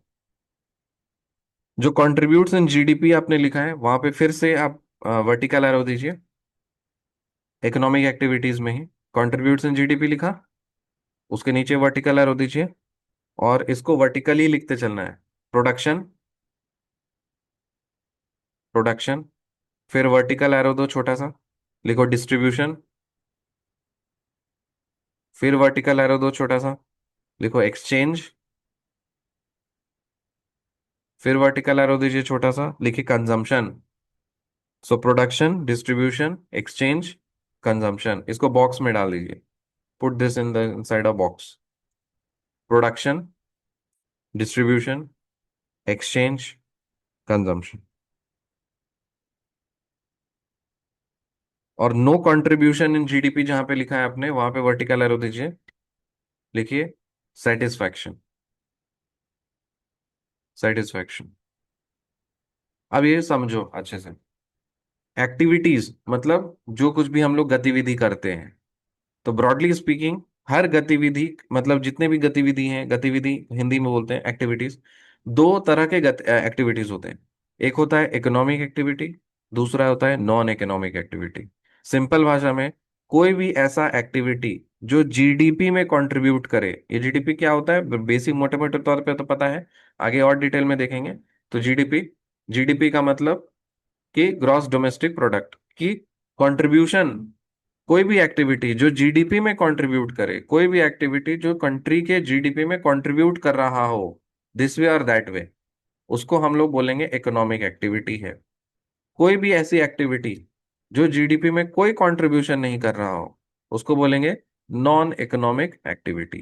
जो कंट्रीब्यूट्स इन जीडीपी आपने लिखा है वहां पे फिर से आप वर्टिकल एरो दीजिए, इकोनॉमिक एक्टिविटीज में ही कंट्रीब्यूट्स इन जीडीपी लिखा, उसके नीचे वर्टिकल एरो दीजिए, और इसको वर्टिकली लिखते चलना है। प्रोडक्शन, प्रोडक्शन, फिर वर्टिकल एरो दो छोटा सा, लिखो डिस्ट्रीब्यूशन, फिर वर्टिकल एरो दो छोटा सा, लिखो एक्सचेंज, फिर वर्टिकल एरो दीजिए छोटा सा, लिखिए consumption. So production, distribution, exchange, consumption, इसको बॉक्स में डाल दीजिए। Put this in the inside a box. Production, distribution, exchange, consumption. और नो कंट्रीब्यूशन इन जीडीपी जहां पे लिखा है आपने वहां पे वर्टिकल एरो दीजिए, लिखिए सेटिस्फैक्शन। सेटिस्फैक्शन। अब ये समझो अच्छे से, एक्टिविटीज मतलब जो कुछ भी हम लोग गतिविधि करते हैं। तो ब्रॉडली स्पीकिंग, हर गतिविधि मतलब जितने भी गतिविधि हैं, गतिविधि हिंदी में बोलते हैं एक्टिविटीज। दो तरह के एक्टिविटीज होते हैं। एक होता है इकोनॉमिक एक्टिविटी, दूसरा होता है नॉन इकोनॉमिक एक्टिविटी। सिंपल भाषा में कोई भी ऐसा एक्टिविटी जो जीडीपी में कंट्रीब्यूट करे। ये जीडीपी क्या होता है, बेसिक मोटे मोटे तौर पे तो पता है, आगे और डिटेल में देखेंगे। तो जीडीपी, जीडीपी का मतलब कि ग्रॉस डोमेस्टिक प्रोडक्ट की कंट्रीब्यूशन। कोई भी एक्टिविटी जो जीडीपी में कंट्रीब्यूट करे, कोई भी एक्टिविटी जो कंट्री के जीडीपी में कंट्रीब्यूट कर रहा हो, दिस वे और दैट वे, उसको हम लोग बोलेंगे इकोनॉमिक एक्टिविटी है। कोई भी ऐसी एक्टिविटी जो जीडीपी में कोई कंट्रीब्यूशन नहीं कर रहा हो, उसको बोलेंगे non economic activity.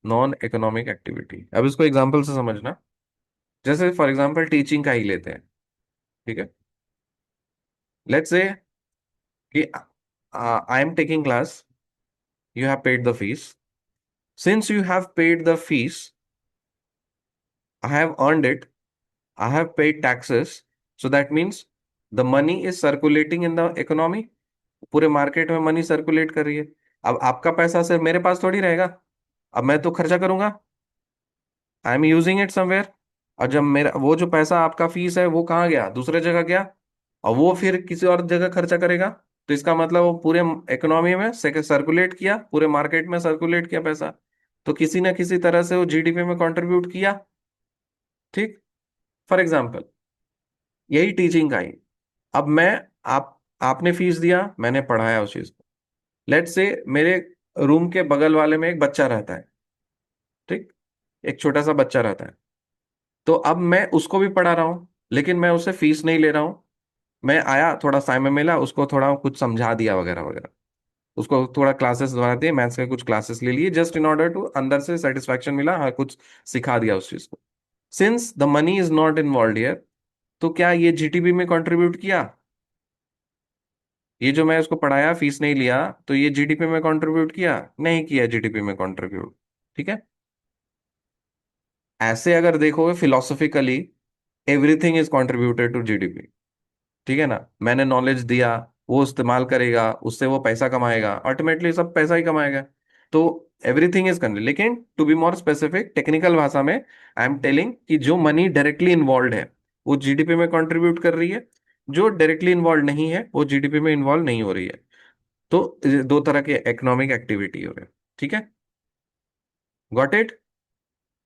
Non economic activity, अब इसको एग्जांपल से समझना। जैसे फॉर एग्जांपल टीचिंग का ही लेते हैं, ठीक है। लेट्स से कि I am taking class, you have paid the fees. Since you have paid the fees, I have earned it, I have paid taxes. So that means the money is circulating in the economy. पूरे market में money circulate कर रही है। अब आपका पैसा सिर्फ मेरे पास थोड़ी रहेगा, अब मैं तो खर्चा करूंगा, I am using it somewhere. और जब मेरा वो जो पैसा आपका फीस है वो कहाँ गया, दूसरे जगह गया, और वो फिर किसी और जगह खर्चा करेगा। तो इसका मतलब वो पूरे इकोनॉमी में सर्कुलेट किया, पूरे मार्केट में सर्कुलेट किया पैसा। तो किसी ना किसी तरह से वो जीडीपी में कंट्रीब्यूट किया। ठीक। फॉर एग्जाम्पल यही टीचिंग का ही, अब मैं, आप आपने फीस दिया, मैंने पढ़ाया उस चीज को। लेट्स से मेरे रूम के बगल वाले में एक बच्चा रहता है, ठीक, एक छोटा सा बच्चा रहता है। तो अब मैं उसको भी पढ़ा रहा हूँ, लेकिन मैं उससे फीस नहीं ले रहा हूँ। मैं आया, थोड़ा टाइम में मिला, उसको थोड़ा कुछ समझा दिया वगैरह वगैरह, उसको थोड़ा क्लासेस दवा दिए, मैथ्स के कुछ क्लासेस ले लिए, जस्ट इन ऑर्डर टू, अंदर से सेटिस्फैक्शन मिला, हाँ कुछ सिखा दिया उस चीज को। Since the money is not involve here, तो क्या ये जीटीबी में कंट्रीब्यूट किया? ये जो मैं उसको पढ़ाया, फीस नहीं लिया, तो ये जीडीपी में कंट्रीब्यूट किया? नहीं किया जीडीपी में कंट्रीब्यूट। ठीक है। ऐसे अगर देखोगे philosophically, everything is contributed to GDP. ठीक है ना, मैंने नॉलेज दिया, वो इस्तेमाल करेगा, उससे वो पैसा कमाएगा, अल्टीमेटली सब पैसा ही कमाएगा। तो एवरीथिंग इज कंट्री, लेकिन to be more specific technical भाषा में, आई एम टेलिंग कि जो मनी डायरेक्टली इन्वॉल्व है वो जीडीपी में कंट्रीब्यूट कर रही है, जो डायरेक्टली इन्वॉल्व नहीं है वो जीडीपी में इन्वॉल्व नहीं हो रही है। तो दो तरह के इकोनॉमिक एक्टिविटी हो रहे हैं। ठीक है, गॉट इट।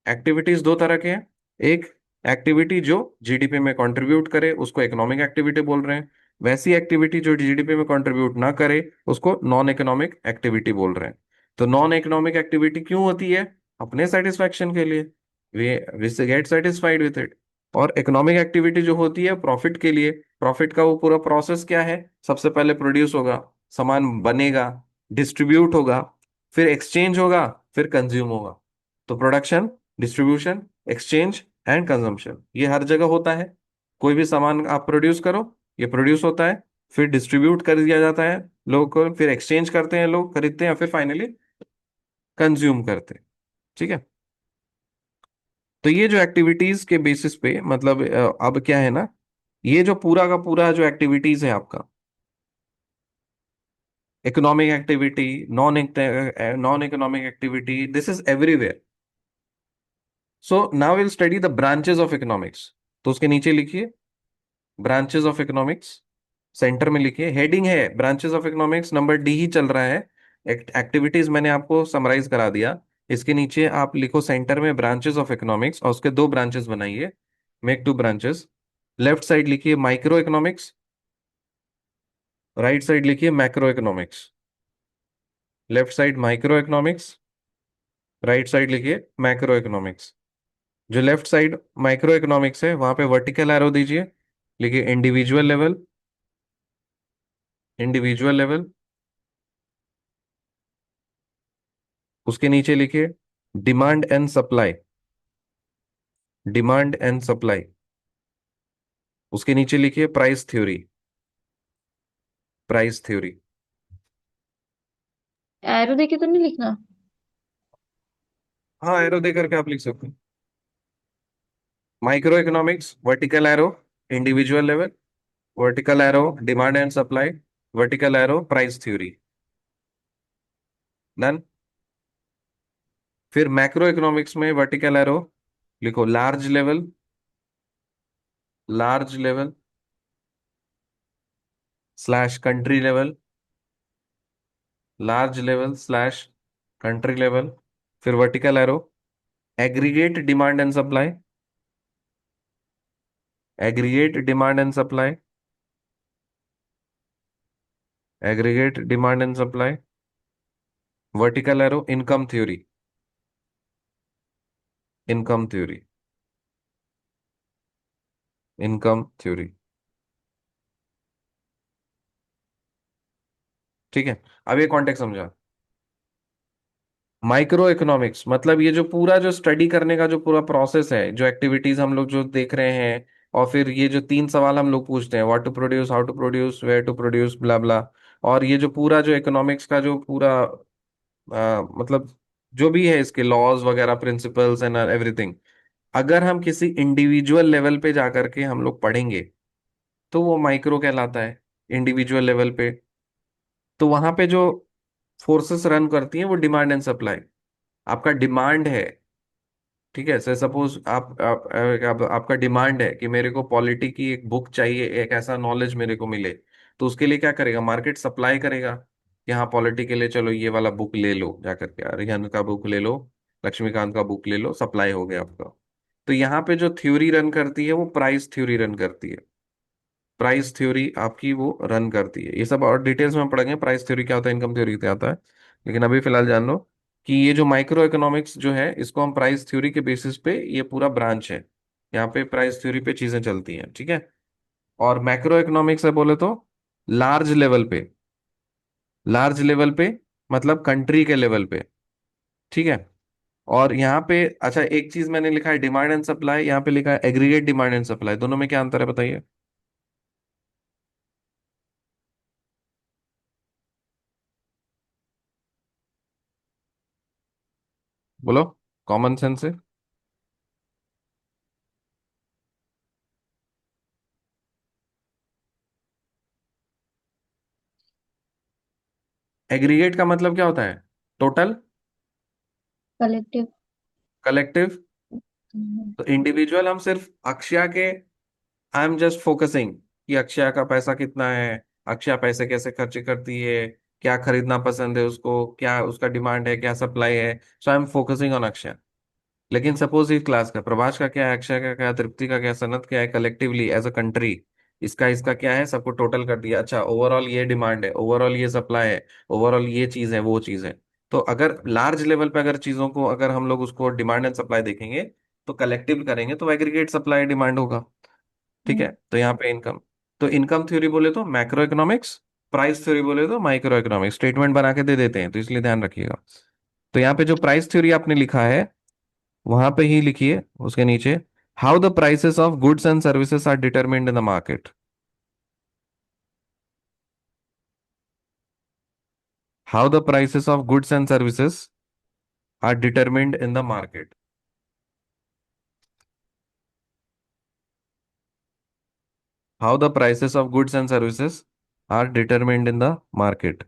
एक्टिविटीज दो तरह के हैं। एक एक्टिविटी जो जीडीपी में कंट्रीब्यूट करे उसको इकोनॉमिक एक्टिविटी बोल रहे हैं। वैसी एक्टिविटी जो जीडीपी में कंट्रीब्यूट ना करे उसको नॉन इकोनॉमिक एक्टिविटी बोल रहे हैं। तो नॉन इकोनॉमिक एक्टिविटी क्यों होती है? अपने सेटिस्फैक्शन के लिए, way we get satisfied with it. और इकोनॉमिक एक्टिविटी जो होती है प्रॉफिट के लिए। प्रॉफिट का वो पूरा प्रोसेस क्या है? सबसे पहले प्रोड्यूस होगा, सामान बनेगा, डिस्ट्रीब्यूट होगा, फिर एक्सचेंज होगा, फिर कंज्यूम होगा। तो production, distribution, exchange and consumption, ये हर जगह होता है। कोई भी सामान आप प्रोड्यूस करो, ये प्रोड्यूस होता है, फिर डिस्ट्रीब्यूट कर दिया जाता है लोगों को, फिर एक्सचेंज करते हैं, लोग खरीदते हैं, फिर फाइनली कंज्यूम करते हैं। ठीक है। तो ये जो एक्टिविटीज के बेसिस पे मतलब अब क्या है ना, ये जो पूरा का पूरा जो एक्टिविटीज है आपका, economic activity, non economic activity, this is everywhere. So now will study the branches of economics. तो उसके नीचे लिखिए ब्रांचेस ऑफ इकोनॉमिक्स, सेंटर में लिखिए, हेडिंग है branches of economics, number D ही चल रहा है। एक्टिविटीज मैंने आपको समराइज करा दिया। इसके नीचे आप लिखो सेंटर में ब्रांचेस ऑफ इकोनॉमिक्स, और उसके दो ब्रांचेस बनाइए, make two branches. Left side लिखिए माइक्रो इकोनॉमिक्स, राइट साइड लिखिए macro economics. Left side micro economics, right side लिखिए मैक्रो इकोनॉमिक्स। जो लेफ्ट साइड माइक्रो इकोनॉमिक्स है वहां पे वर्टिकल एरो दीजिए, लिखिए इंडिविजुअल लेवल, इंडिविजुअल लेवल। उसके नीचे लिखिए demand and supply, demand and supply. उसके नीचे लिखिए price theory, price theory. Arrow देके तो नहीं लिखना? हाँ, एरो दे करके आप लिख सकते हैं। Micro economics vertical arrow individual level, vertical arrow demand and supply, vertical arrow price theory. Done. फिर मैक्रो इकोनॉमिक्स में वर्टिकल एरो लिखो large level, large level, slash country level, large level slash country level, फिर vertical arrow, aggregate demand and supply, aggregate demand and supply, aggregate demand and supply, vertical arrow, income theory, income theory, income theory. ठीक है। अब ये context समझा। Micro economics मतलब ये जो पूरा जो स्टडी करने का जो पूरा प्रोसेस है, जो एक्टिविटीज हम लोग जो देख रहे हैं, और फिर ये जो तीन सवाल हम लोग पूछते हैं, what to produce, how to produce, where to produce, blah blah, और ये जो पूरा जो इकोनॉमिक्स का जो पूरा मतलब जो भी है इसके लॉज वगैरह, प्रिंसिपल्स एंड एवरीथिंग, अगर हम किसी इंडिविजुअल लेवल पे जाकर के हम लोग पढ़ेंगे तो वो माइक्रो कहलाता है, इंडिविजुअल लेवल पे। तो वहां पे जो फोर्सेस रन करती हैं वो डिमांड एंड सप्लाई। आपका डिमांड है, ठीक है, सर सपोज आपका डिमांड है कि मेरे को पॉलिटी की एक बुक चाहिए, एक ऐसा नॉलेज मेरे को मिले। तो उसके लिए क्या करेगा, मार्केट सप्लाई करेगा कि हाँ पॉलिटी के लिए चलो ये वाला बुक ले लो, जा करके अरिहंत का बुक ले लो, लक्ष्मीकांत का बुक ले लो, सप्लाई हो गया आपका। तो यहाँ पे जो थ्योरी रन करती है वो प्राइस थ्योरी रन करती है। प्राइस थ्योरी आपकी वो रन करती है। ये सब और डिटेल्स में पढ़ेंगे, प्राइस थ्योरी क्या होता है, इनकम थ्योरी क्या होता है। लेकिन अभी फिलहाल जान लो कि ये जो माइक्रो इकोनॉमिक्स जो है इसको हम प्राइस थ्योरी के बेसिस पे, ये पूरा ब्रांच है, यहाँ पे प्राइस थ्योरी पे चीजें चलती हैं, ठीक है। और मैक्रो इकोनॉमिक्स है बोले तो लार्ज लेवल पे, लार्ज लेवल पे मतलब कंट्री के लेवल पे, ठीक है। और यहाँ पे अच्छा एक चीज मैंने लिखा है डिमांड एंड सप्लाई, यहाँ पे लिखा है एग्रीगेट डिमांड एंड सप्लाई, दोनों में क्या अंतर है बताइए। बोलो, कॉमन सेंस से। एग्रीगेट का मतलब क्या होता है, टोटल, कलेक्टिव। कलेक्टिव। तो इंडिविजुअल हम सिर्फ अक्षया के, आई एम जस्ट फोकसिंग कि अक्षया का पैसा कितना है, अक्षया पैसे कैसे खर्च करती है, क्या खरीदना पसंद है उसको, क्या उसका डिमांड है, क्या सप्लाई है, सो आई एम फोकसिंग ऑन अक्षया। लेकिन सपोज इस क्लास का प्रभाष का क्या है, अक्षय का क्या है, तृप्ति का क्या है, सनत क्या है, कलेक्टिवली एज अ कंट्री इसका इसका क्या है, सबको टोटल कर दिया, अच्छा ओवरऑल ये डिमांड है, ओवरऑल ये सप्लाई है, ओवरऑल ये चीज है, वो चीज है। तो अगर लार्ज लेवल पे अगर चीजों को अगर हम लोग उसको डिमांड एंड सप्लाई देखेंगे, तो कलेक्टिव करेंगे तो एग्रीगेट सप्लाई डिमांड होगा, ठीक है। तो यहाँ पे इनकम, तो इनकम थ्योरी बोले तो मैक्रो इकोनॉमिक्स, प्राइस थ्योरी बोले तो माइक्रो इकोनॉमिक्स, स्टेटमेंट बना के दे देते हैं तो इसलिए ध्यान रखिएगा। तो यहाँ पे जो प्राइस थ्योरी आपने लिखा है वहां पे ही लिखिए उसके नीचे, how the prices of goods and services are determined in the market, how the prices of goods and services are determined in the market, how the prices of goods and services are determined in the market.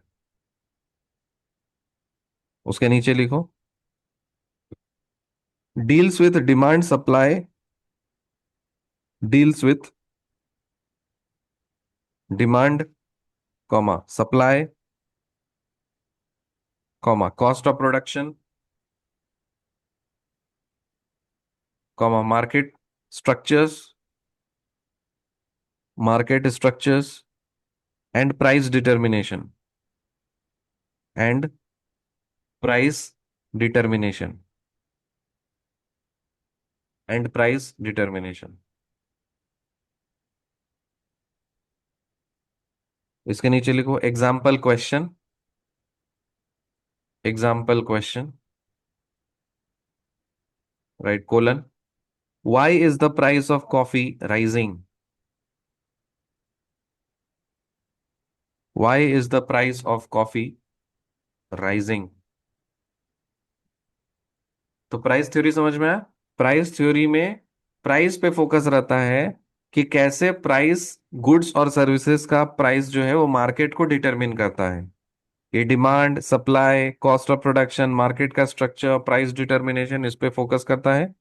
उसके नीचे लिखो, deals with demand supply, deals with demand comma supply comma cost of production comma market structures and price determination, and price determination, and price determination. इसके नीचे लिखो example question, example question, right colon, why is the price of coffee rising, why is the price of coffee rising. तो price theory समझ में आया। Price theory में price पे focus रहता है कि कैसे प्राइस, गुड्स और सर्विसेज का प्राइस जो है वो मार्केट को डिटरमिन करता है। ये demand supply cost of production market का स्ट्रक्चर प्राइस डिटरमिनेशन इस पे फोकस करता है।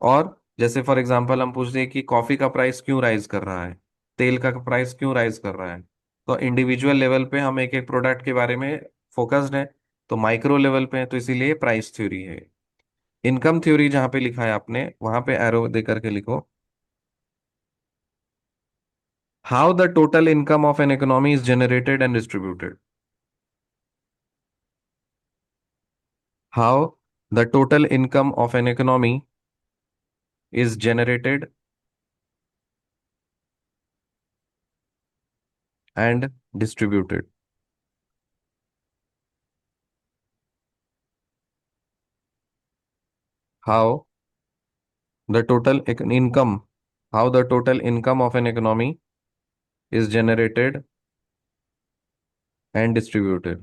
और जैसे फॉर एग्जांपल हम पूछते हैं कि कॉफी का प्राइस क्यों राइज कर रहा है, तेल का प्राइस क्यों राइज कर रहा है, तो इंडिविजुअल लेवल पे हम एक एक प्रोडक्ट के बारे में फोकस्ड है, तो माइक्रो लेवल पे है, तो इसीलिए प्राइस थ्योरी है। इनकम थ्योरी जहां पे लिखा है आपने, वहां पे एरो दे करके लिखो, how the total income of an economy is generated and distributed. How the total income of an economy is generated and distributed. How the total income, how the total income of an economy is generated and distributed।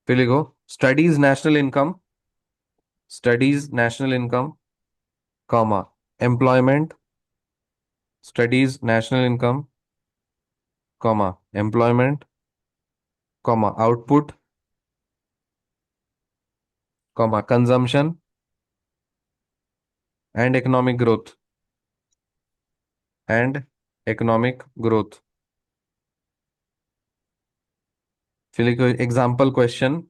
फिर लिखो, studies national income, studies national income, comma, employment, studies national income, comma, employment, comma, output, comma, consumption and economic growth, and economic growth. फिर लिखो example question,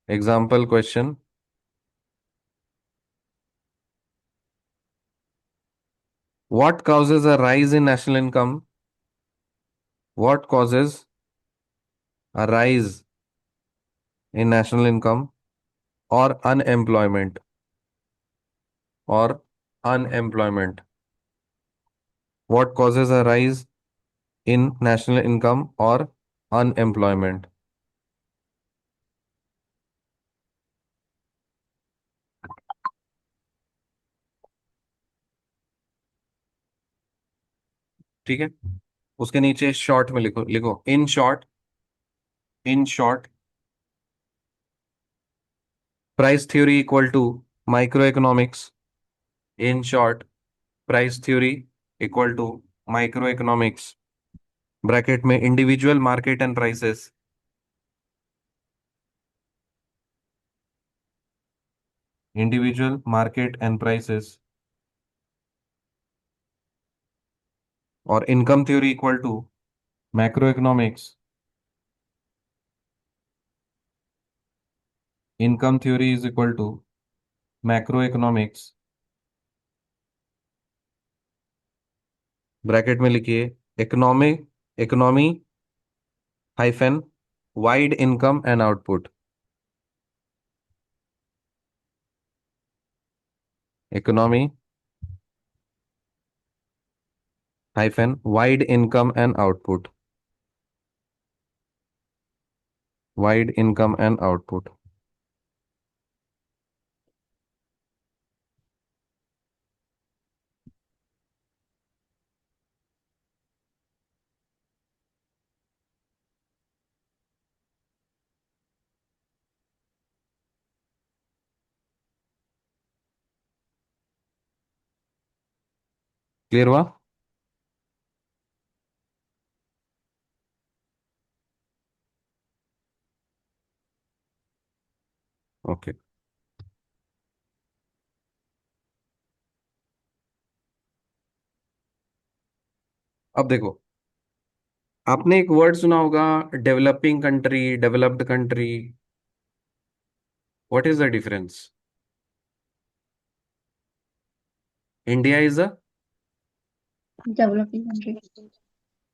example question, what causes a rise in national income, what causes a rise in national income or unemployment, or unemployment, what causes a rise in national income or unemployment। ठीक है, उसके नीचे short में लिखो, लिखो in short, in short price theory equal to micro economics, in short price theory equal to micro economics, bracket में individual market and prices, individual market and prices, और income theory equal to macro economics, income theory is equal to macro economics, bracket में लिखिए economic, economy hyphen wide income and output, economy hyphen wide income and output, wide income and output. Clear हुआ? Okay. अब देखो, आपने एक word सुना होगा, developing country, developed country. What is the difference? India is a, developing country.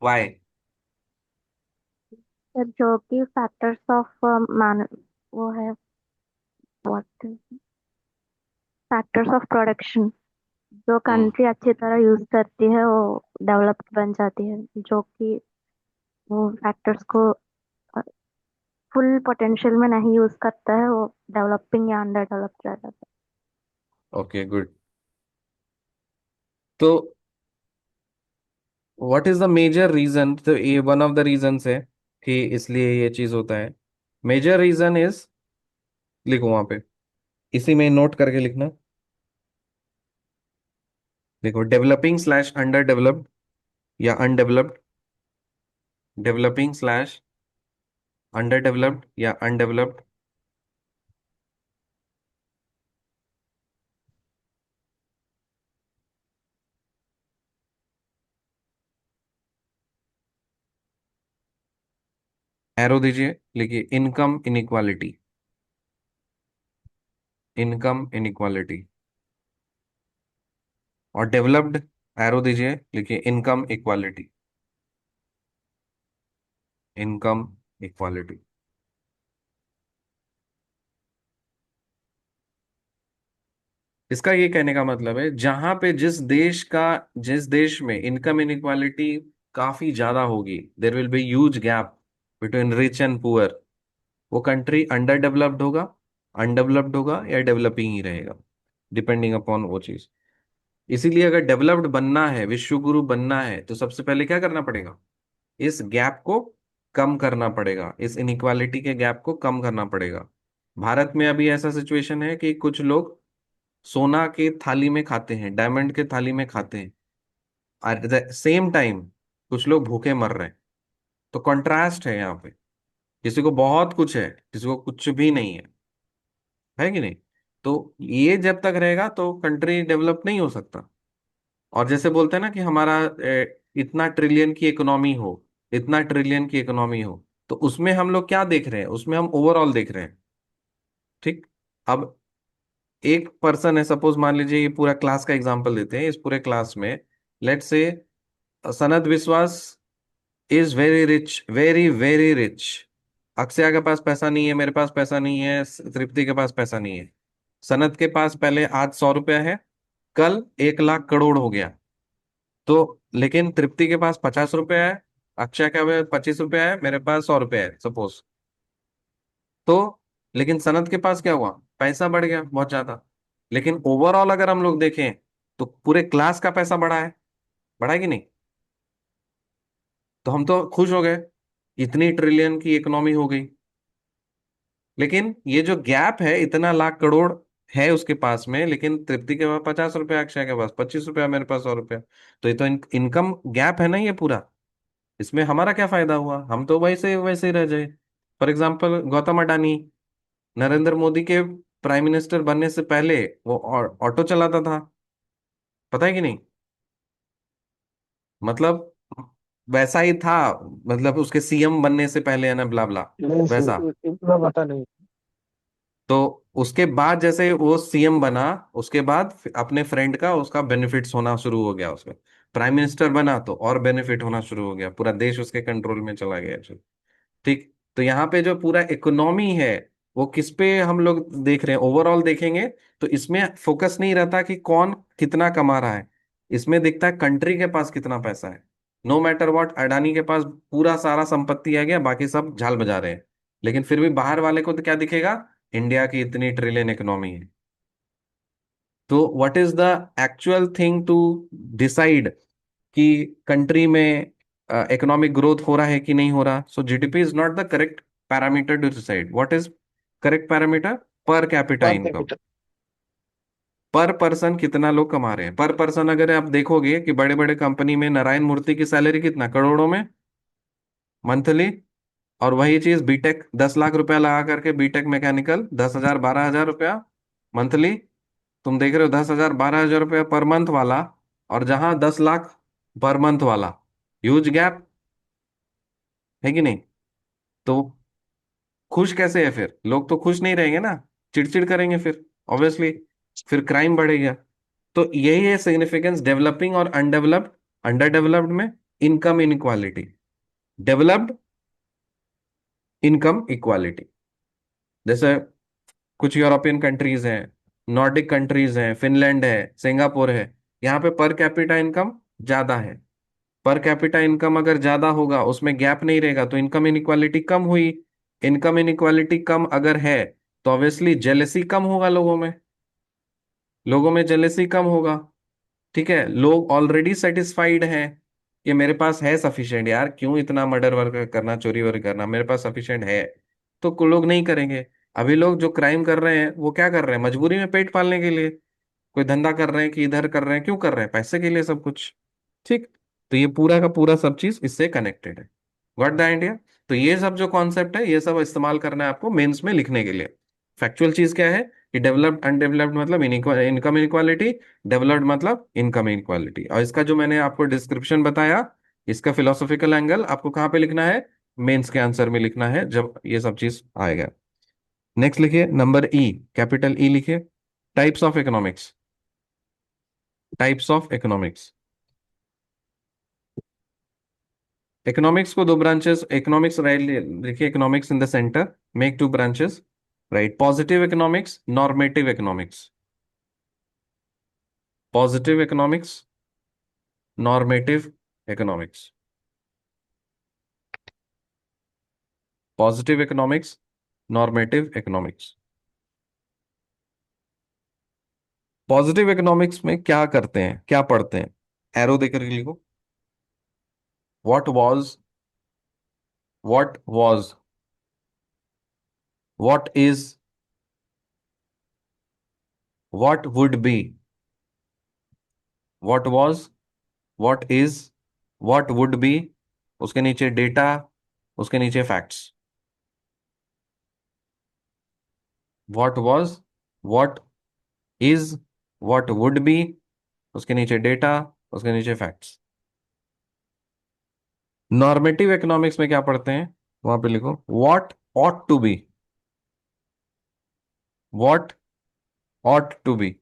Why? Sir जो कि factors of man वो है, व्हाट, फैक्टर्स ऑफ प्रोडक्शन जो हम्म, कंट्री अच्छी तरह यूज करती है वो डेवलप्ड बन जाती है, जो कि वो फैक्टर्स को फुल पोटेंशियल में नहीं यूज करता है वो डेवलपिंग या अंडर डेवलप्ड रह जाता ओके गुड। तो what is the major reason? तो ये वन ऑफ द रीजंस है कि इसलिए ये चीज होता है। मेजर रीजन इज, लिखो वहां पे, इसी में नोट करके लिखना। देखो, डेवलपिंग स्लैश अंडर डेवलप्ड या undeveloped, developing slash under developed या अनडेवलप्ड, एरो दीजिए, लिखिए इनकम इनइक्वालिटी, इनकम इनइक्वालिटी। और डेवलप्ड, एरो दीजिए, लिखिए इनकम इक्वालिटी, इनकम इक्वालिटी। इसका ये कहने का मतलब है जहां पे जिस देश में इनकम इनइक्वालिटी काफी ज्यादा होगी, there will be huge gap between rich and poor, वो कंट्री अंडर डेवलप्ड होगा, अनडेवलप्ड होगा या डेवलपिंग ही रहेगा, डिपेंडिंग अपॉन वो चीज। इसीलिए अगर डेवलप्ड बनना है, विश्व गुरु बनना है, तो सबसे पहले क्या करना पड़ेगा? इस गैप को कम करना पड़ेगा, इस इनइक्वालिटी के गैप को कम करना पड़ेगा। भारत में अभी ऐसा सिचुएशन है कि कुछ लोग सोना के थाली में खाते हैं, डायमंड के थाली में खाते हैं, एट द सेम टाइम कुछ लोग भूखे मर रहे हैं। तो कंट्रास्ट है यहाँ पे, किसी को बहुत कुछ है, किसी को कुछ भी नहीं है कि नहीं? तो ये जब तक रहेगा तो कंट्री डेवलप नहीं हो सकता। और जैसे बोलते हैं ना कि हमारा इतना ट्रिलियन की इकोनॉमी हो, इतना ट्रिलियन की इकोनॉमी हो, तो उसमें हम लोग क्या देख रहे हैं? उसमें हम ओवरऑल देख रहे हैं। ठीक। अब एक पर्सन है, सपोज मान लीजिए, ये पूरा क्लास का एग्जांपल देते हैं, इस पूरे क्लास में let's say Sanat Vishwas is very rich, very very rich. Akshaya के पास पैसा नहीं है, मेरे पास पैसा नहीं है, तृप्ति के पास पैसा नहीं है। सनत के पास पहले आज 100 रुपया है, कल 1 लाख करोड़ हो गया। तो लेकिन तृप्ति के पास 50 रुपया है, अक्षय के पास 25 रुपया है, मेरे पास 100 रुपया है सपोज। तो लेकिन सनत के पास क्या हुआ? पैसा बढ़ गया बहुत ज्यादा। लेकिन ओवरऑल अगर हम लोग देखें तो पूरे क्लास का पैसा बढ़ा है, बढ़ा है कि नहीं? तो हम तो खुश हो गए, इतनी ट्रिलियन की इकोनॉमी हो गई। लेकिन ये जो गैप है, इतना लाख करोड़ है उसके पास में, लेकिन तृप्ति के पास 50 रुपया, अक्षय के पास 25 रुपया, मेरे पास 100 रुपया। तो ये तो इनकम गैप है ना ये पूरा। इसमें हमारा क्या फायदा हुआ? हम तो वैसे वैसे ही रह जाए। फॉर एग्जाम्पल गौतम अडानी, नरेंद्र मोदी के प्राइम मिनिस्टर बनने से पहले वो ऑटो चलाता था, पता है कि नहीं? मतलब वैसा ही था, मतलब उसके सीएम बनने से पहले, है ना, ब्ला ब्ला, नहीं वैसा। सर, इतना पता नहीं। तो उसके बाद जैसे वो सीएम बना, उसके बाद अपने फ्रेंड का उसका बेनिफिट्स होना शुरू हो गया उसमें। प्राइम मिनिस्टर बना तो और बेनिफिट होना शुरू हो गया, पूरा देश उसके कंट्रोल में चला गया। ठीक। तो यहाँ पे जो पूरा इकोनॉमी है, वो किस पे हम लोग देख रहे हैं? ओवरऑल देखेंगे तो इसमें फोकस नहीं रहता कि कौन कितना कमा रहा है, इसमें दिखता है कंट्री के पास कितना पैसा है। नो मैटर व्हाट, अडानी के पास पूरा सारा संपत्ति आ गया, बाकी सब झाल बजा रहे हैं, लेकिन फिर भी बाहर वाले को तो क्या दिखेगा? इंडिया की इतनी ट्रिलियन इकोनॉमी है। तो what is the actual thing to decide कि कंट्री में इकोनॉमिक ग्रोथ हो रहा है कि नहीं हो रहा? So GDP is not the correct parameter to decide. What is correct parameter? Per capita per income. Capital. Per person कितना लोग कमा रहे हैं, पर पर्सन। अगर आप देखोगे कि बड़े बड़े कंपनी में नारायण मूर्ति की सैलरी कितना, करोड़ों में मंथली। और वही चीज बीटेक, 10 लाख रुपया लगा करके बीटेक मैकेनिकल, 10,000 12,000 रुपया मंथली। तुम देख रहे हो 10,000 12,000 रुपया पर मंथ वाला, और जहां 10 लाख पर मंथ वाला, ह्यूज गैप है कि नहीं? तो खुश कैसे है फिर लोग? तो खुश नहीं रहेंगे ना, चिड़चिड़ करेंगे फिर, ऑब्वियसली। फिर क्राइम बढ़ेगा। तो यही है सिग्निफिकेंस डेवलपिंग और अनडेवलप्ड, अंडर डेवलप्ड में income inequality, developed income equality. जैसे कुछ यूरोपियन कंट्रीज हैं, नॉर्डिक कंट्रीज हैं, फिनलैंड है, सिंगापुर है, यहाँ पे पर कैपिटा इनकम ज्यादा है। पर कैपिटा इनकम अगर ज्यादा होगा, उसमें गैप नहीं रहेगा, तो इनकम इनइक्वालिटी कम हुई। इनकम इनइक्वालिटी कम अगर है तो ऑब्वियसली जेलेसी कम होगा लोगों में, लोगों में जेलेसी कम होगा। ठीक है, लोग ऑलरेडी सेटिस्फाइड हैं कि मेरे पास है सफिशिएंट, यार क्यों इतना मर्डर वर्क करना, चोरी वर्क करना, मेरे पास सफिशिएंट है। तो लोग नहीं करेंगे। अभी लोग जो क्राइम कर रहे हैं वो क्या कर रहे हैं? मजबूरी में, पेट पालने के लिए। कोई धंधा कर रहे हैं कि इधर कर रहे हैं, क्यों कर रहे हैं? पैसे के लिए सब कुछ। ठीक। तो ये पूरा का पूरा सब चीज इससे कनेक्टेड है। Got the idea? तो ये सब जो कॉन्सेप्ट है, ये सब इस्तेमाल करना है आपको मेंस में लिखने के लिए। फैक्चुअल चीज क्या है कि डेवलप्ड अनडेवलप्ड मतलब इनकम इनक्वालिटी, डेवलप्ड मतलब इनकम इनक्वालिटी। और इसका जो मैंने आपको डिस्क्रिप्शन बताया, इसका फिलोसॉफिकल एंगल आपको कहाँ पे लिखना है? मेंस के आंसर में लिखना है जब ये सब चीज आएगा। नेक्स्ट लिखिए नंबर ई, कैपिटल ई लिखिए। Types of economics, types of economics. Economics को दो ब्रांचेस, इकोनॉमिक्स राइट लिखिए, economics in the centre, make two branches, right? Positive economics, normative economics. Positive economics, normative economics. Positive economics, normative economics. Positive economics में क्या करते हैं, क्या पढ़ते हैं? एरो देकर के लिखो। What was, what was, what is, what would be. What was, what is, what would be, उसके नीचे डेटा, उसके नीचे facts. What was, what is, what would be, उसके नीचे डेटा, उसके नीचे फैक्ट्स। नॉर्मेटिव इकोनॉमिक्स में क्या पढ़ते हैं? वहां पे लिखो what ought to be, what ought to be.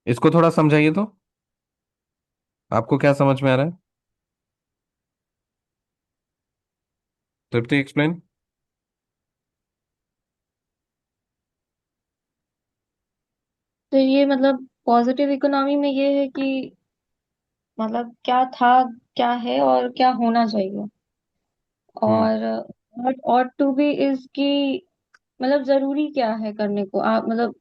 इसको थोड़ा समझाइए तो, आपको क्या समझ में आ रहा है? तृप्ति एक्सप्लेन। तो ये मतलब पॉजिटिव इकोनॉमी में ये है कि मतलब क्या था, क्या है और क्या होना चाहिए। हम्म और what ought to be is की मतलब जरूरी क्या है करने को, आप मतलब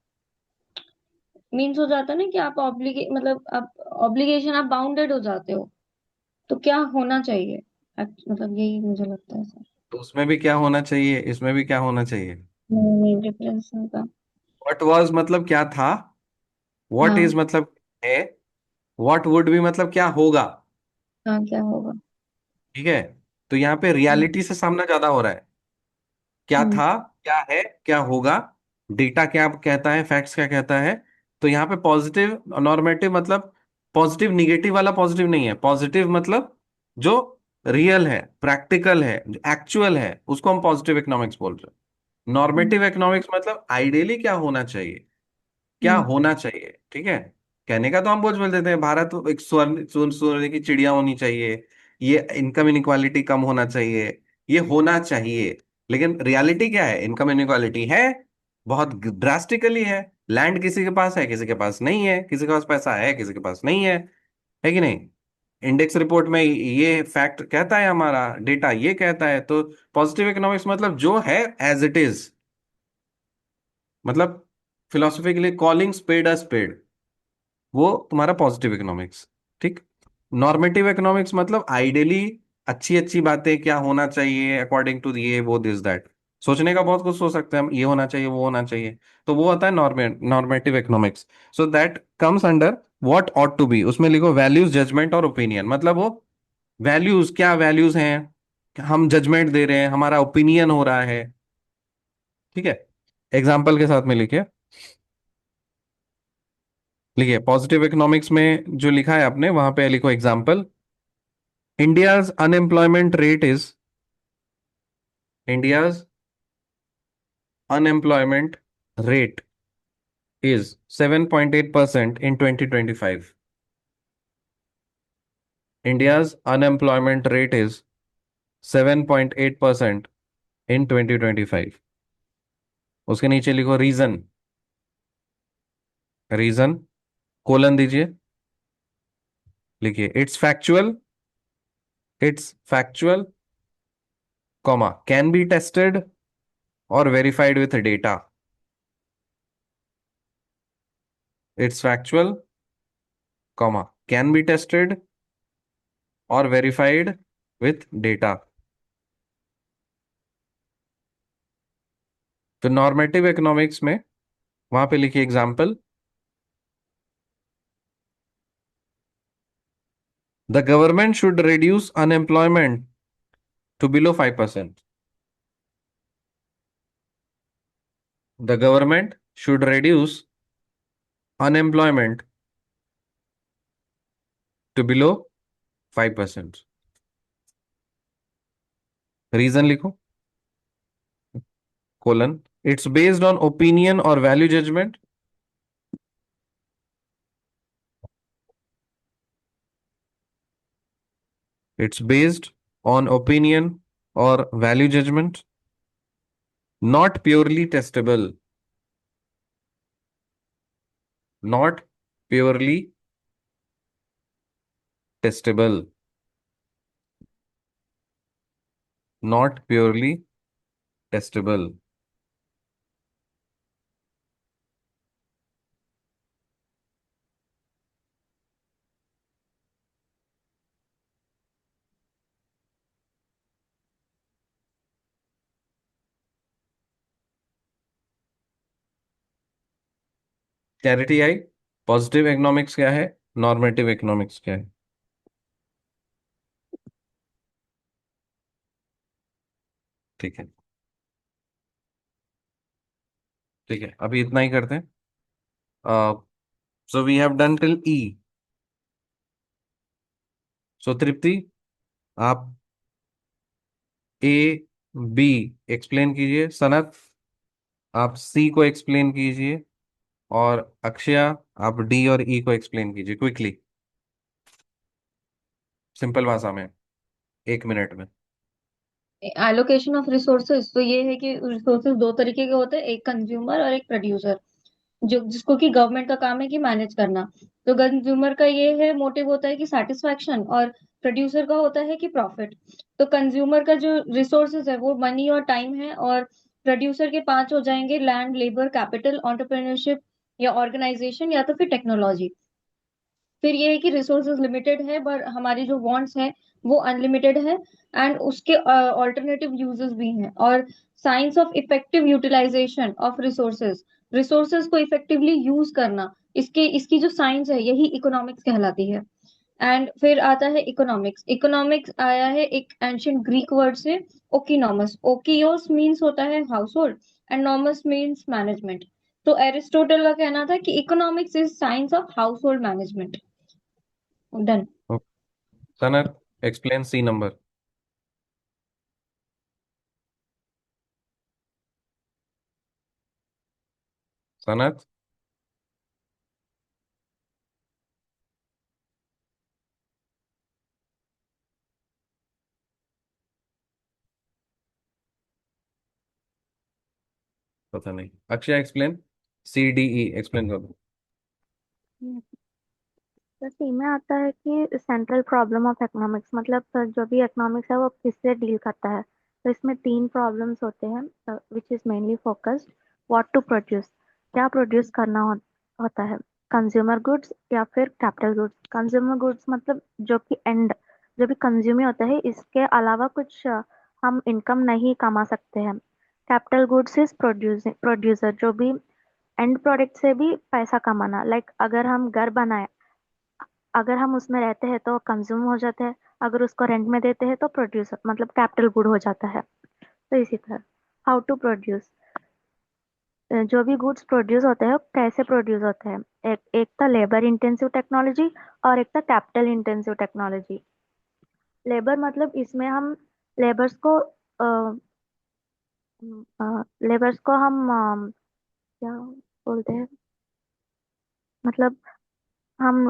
मीन्स हो जाता है ना कि आप मतलब आप ऑब्लिगेशन, आप बाउंडेड हो जाते हो, तो क्या होना चाहिए। मतलब यही मुझे लगता है सर। तो उसमें भी क्या होना चाहिए, इसमें भी क्या होना चाहिए? नहीं, डिफरेंस का। व्हाट वाज मतलब क्या था, व्हाट इज हाँ। मतलब है, व्हाट वुड बी मतलब क्या होगा। हाँ, क्या होगा। ठीक है, तो यहाँ पे हम्म। रियलिटी से सामना ज्यादा हो रहा है। क्या हम्म। था, क्या है, क्या होगा, डेटा क्या कहता है, फैक्ट्स क्या कहता है। तो यहाँ पे पॉजिटिव नॉर्मेटिव मतलब पॉजिटिव निगेटिव वाला पॉजिटिव नहीं है, पॉजिटिव मतलब जो रियल है, प्रैक्टिकल है, जो एक्चुअल है, उसको हम पॉजिटिव इकोनॉमिक्स बोल रहे हैं। हम्म। नॉर्मेटिव इकोनॉमिक्स मतलब आइडियली क्या होना चाहिए, क्या हम्म। होना चाहिए। ठीक है, कहने का तो हम बोल देते हैं भारत एक स्वर्ण स्वर्ण स्वर्ण की चिड़िया होनी चाहिए, ये इनकम इनक्वालिटी कम होना चाहिए, ये होना चाहिए। लेकिन रियलिटी क्या है? इनकम इनक्वालिटी है, बहुत ड्रास्टिकली है। लैंड किसी के पास है, किसी के पास नहीं है, किसी के पास पैसा है, किसी के पास नहीं है कि नहीं? इंडेक्स रिपोर्ट में ये फैक्ट कहता है, हमारा डेटा ये कहता है। तो पॉजिटिव इकोनॉमिक्स मतलब जो है एज इट इज, मतलब फिलोसफी के लिए कॉलिंग स्पेड अ स्पेड, वो तुम्हारा पॉजिटिव इकोनॉमिक्स। ठीक। नॉर्मेटिव इकोनॉमिक्स मतलब आइडियली अच्छी अच्छी बातें क्या होना चाहिए अकॉर्डिंग टू ये वो दिस दैट, सोचने का बहुत कुछ सोच सकते हैं हम, ये होना चाहिए वो होना चाहिए। तो वो होता है normative economics. So that comes under what ought to be. उसमें लिखो वैल्यूज, जजमेंट और ओपिनियन। मतलब वो वैल्यूज, क्या वैल्यूज हैं, हम जजमेंट दे रहे हैं, हमारा ओपिनियन हो रहा है। ठीक है, एग्जाम्पल के साथ में लिखिए। लिखिए पॉजिटिव इकोनॉमिक्स में जो लिखा है आपने वहां पे लिखो example. India's unemployment rate is, India's unemployment rate is 7.8% in 2025। India's unemployment rate is 7.8% in 2025। उसके नीचे लिखो रीजन, रीजन कोलन दीजिए। लिखिए it's factual, it's factual, comma can be tested और verified with data. It's factual, comma can be tested और verified with data. तो normative economics में वहां पे लिखिए example. The government should reduce unemployment to below 5%। The government should reduce unemployment to below 5%. Reason लिखो, colon, it's based on opinion और value judgement. It's based on opinion or value judgment, not purely testable. Not purely testable. Not purely testable. Clarity I? Positive economics क्या है, normative economics क्या है? ठीक है, ठीक है, अभी इतना ही करते हैं. So we have done till E. सो तृप्ति, आप ए बी एक्सप्लेन कीजिए. सनत, आप सी को एक्सप्लेन कीजिए. और अक्षया, आप डी और ई को एक्सप्लेन कीजिए क्विकली, सिंपल भाषा में, 1 मिनट में. एलोकेशन ऑफ रिसोर्सेज तो ये है कि रिसोर्सेज दो तरीके के होते हैं, एक कंज्यूमर और एक प्रोड्यूसर, जो जिसको कि गवर्नमेंट का काम है कि मैनेज करना। तो कंज्यूमर का ये है मोटिव होता है कि सेटिस्फैक्शन, और प्रोड्यूसर का होता है कि प्रॉफिट। तो कंज्यूमर का जो रिसोर्सेज है वो मनी और टाइम है, और प्रोड्यूसर के पांच हो जाएंगे: लैंड, लेबर, कैपिटल, एंटरप्रेन्योरशिप या ऑर्गेनाइजेशन, या तो फिर टेक्नोलॉजी। फिर ये है कि रिसोर्सेज लिमिटेड है पर हमारी जो वांट्स है वो अनलिमिटेड है, एंड उसके ऑल्टरनेटिव यूजेस भी हैं। और science of effective utilisation of resources, resources को इफेक्टिवली यूज करना, इसके इसकी जो साइंस है यही इकोनॉमिक्स कहलाती है। एंड फिर आता है इकोनॉमिक्स। इकोनॉमिक्स आया है एक एंशियंट ग्रीक वर्ड से, ओकिनोमस। ओकियोस मीन्स होता है household, and nomos means management. तो एरिस्टोटल का कहना था कि economics is science of household management. Done. Sanat, explain C number. Sanat, पता नहीं. Akshay, explain C D E, explain कर दो. तो सी में आता है कि सेंट्रल प्रॉब्लम ऑफ इकोनॉमिक्स, मतलब जो भी इकोनॉमिक्स है वो किससे डील करता है। तो इसमें तीन प्रॉब्लम्स होते हैं which is mainly focused: what to produce, क्या प्रोड्यूस करना होता है; कंज्यूमर गुड्स या फिर कैपिटल गुड्स। कंज्यूमर गुड्स मतलब जो कि एंड, जो भी कंज्यूम होता है, इसके अलावा कुछ हम इनकम नहीं कमा सकते हैं। कैपिटल गुड्स इज प्रोड्यूसर, जो भी एंड प्रोडक्ट से भी पैसा कमाना, लाइक अगर हम घर बनाए, अगर हम उसमें रहते हैं तो कंज्यूम हो जाता है, अगर उसको रेंट में देते हैं तो प्रोड्यूस मतलब कैपिटल गुड हो जाता है। तो इसी तरह हाउ टू प्रोड्यूस, जो भी गुड्स प्रोड्यूस होते हैं वो कैसे प्रोड्यूस होते हैं। एक था लेबर इंटेंसिव टेक्नोलॉजी और एक था कैपिटल इंटेंसिव टेक्नोलॉजी। लेबर मतलब इसमें हम लेबर्स को लेबर्स को हम क्या बोलते हैं, मतलब हम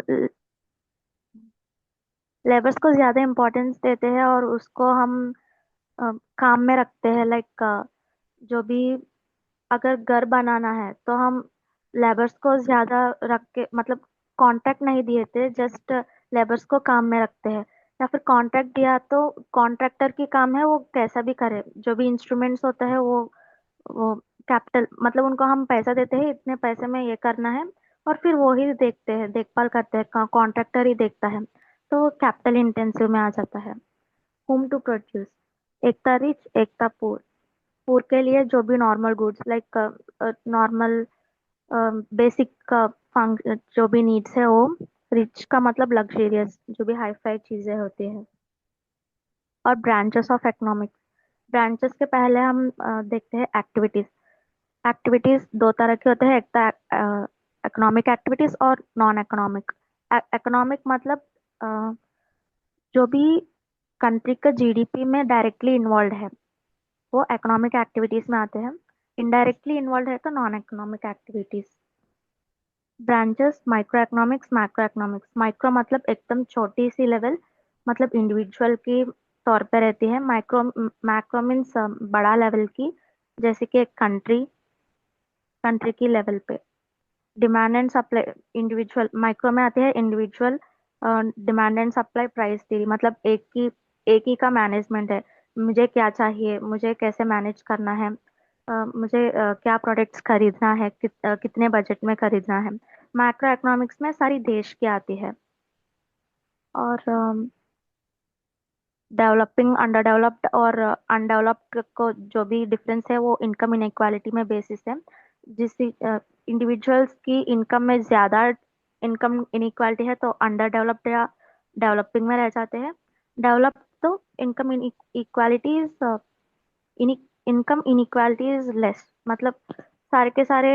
लेबर्स को ज्यादा इम्पोर्टेंस देते हैं और उसको हम काम में रखते हैं। लाइक जो भी अगर घर बनाना है तो हम लेबर्स को ज्यादा रख के, मतलब कॉन्ट्रैक्ट नहीं दिए थे, जस्ट लेबर्स को काम में रखते हैं। या फिर कॉन्ट्रैक्ट दिया तो कॉन्ट्रैक्टर की काम है वो कैसा भी करे, जो भी इंस्ट्रूमेंट्स होता है वो कैपिटल, मतलब उनको हम पैसा देते हैं इतने पैसे में ये करना है, और फिर वो ही देखते हैं, देखभाल करते हैं, कॉन्ट्रैक्टर ही देखता है। तो वो कैपिटल इंटेंसिव में आ जाता है। होम टू प्रोड्यूस, एक था रिच एक था पुअर। पुअर के लिए जो भी normal goods, like normal basic जो भी नीड्स है वो। रिच का मतलब लग्जेरियस, जो भी हाई फाई चीजें होती है। और ब्रांचेस ऑफ इकोनॉमिक्स, ब्रांचेस के पहले हम देखते हैं एक्टिविटीज। एक्टिविटीज दो तरह के होते हैं, एक तो इकोनॉमिक एक्टिविटीज और नॉन इकोनॉमिक। इकोनॉमिक मतलब अ, जो भी कंट्री का जीडीपी में डायरेक्टली इन्वॉल्व है वो इकोनॉमिक एक्टिविटीज में आते हैं। इनडायरेक्टली इन्वॉल्व है तो non economic activities. Branches micro economics, macro economics. Micro मतलब एकदम छोटी सी लेवल, मतलब इंडिविजुअल की तौर पे रहती है। माइक्रो मैक्रो मीन्स बड़ा लेवल की, जैसे कि एक कंट्री, कंट्री की लेवल पे। Demand and supply, individual micro में आते हैं individual demand and supply price theory, मतलब एक ही का मैनेजमेंट है। मुझे क्या चाहिए, मुझे कैसे मैनेज करना है, मुझे क्या प्रोडक्ट्स खरीदना है, कितने बजट में खरीदना है। मैक्रो इकोनॉमिक्स में सारी देश की आती है। और डेवलपिंग, अंडर डेवलप्ड और अनडेवलप्ड को जो भी डिफरेंस है वो इनकम इनक्वालिटी में बेसिस है। जिस इंडिविजुअल्स की इनकम में ज्यादा इनकम इनक्वालिटी है तो अंडर डेवलप्ड या डेवलपिंग में रह जाते हैं। डेवलप तो income equality is income inequality is less, मतलब सारे के सारे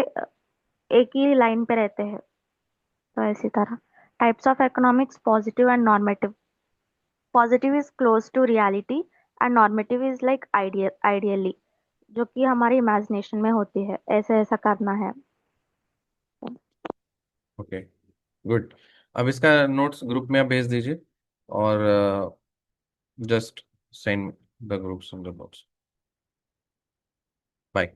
एक ही लाइन पे रहते हैं। तो इसी तरह types of economics, positive and normative. Positive is close to reality and normative is like ideally, जो कि हमारी इमेजिनेशन में होती है, ऐसे ऐसा करना है। Okay, good. अब इसका नोट्स ग्रुप में आप भेज दीजिए, और just send the groups in the notes. Bye.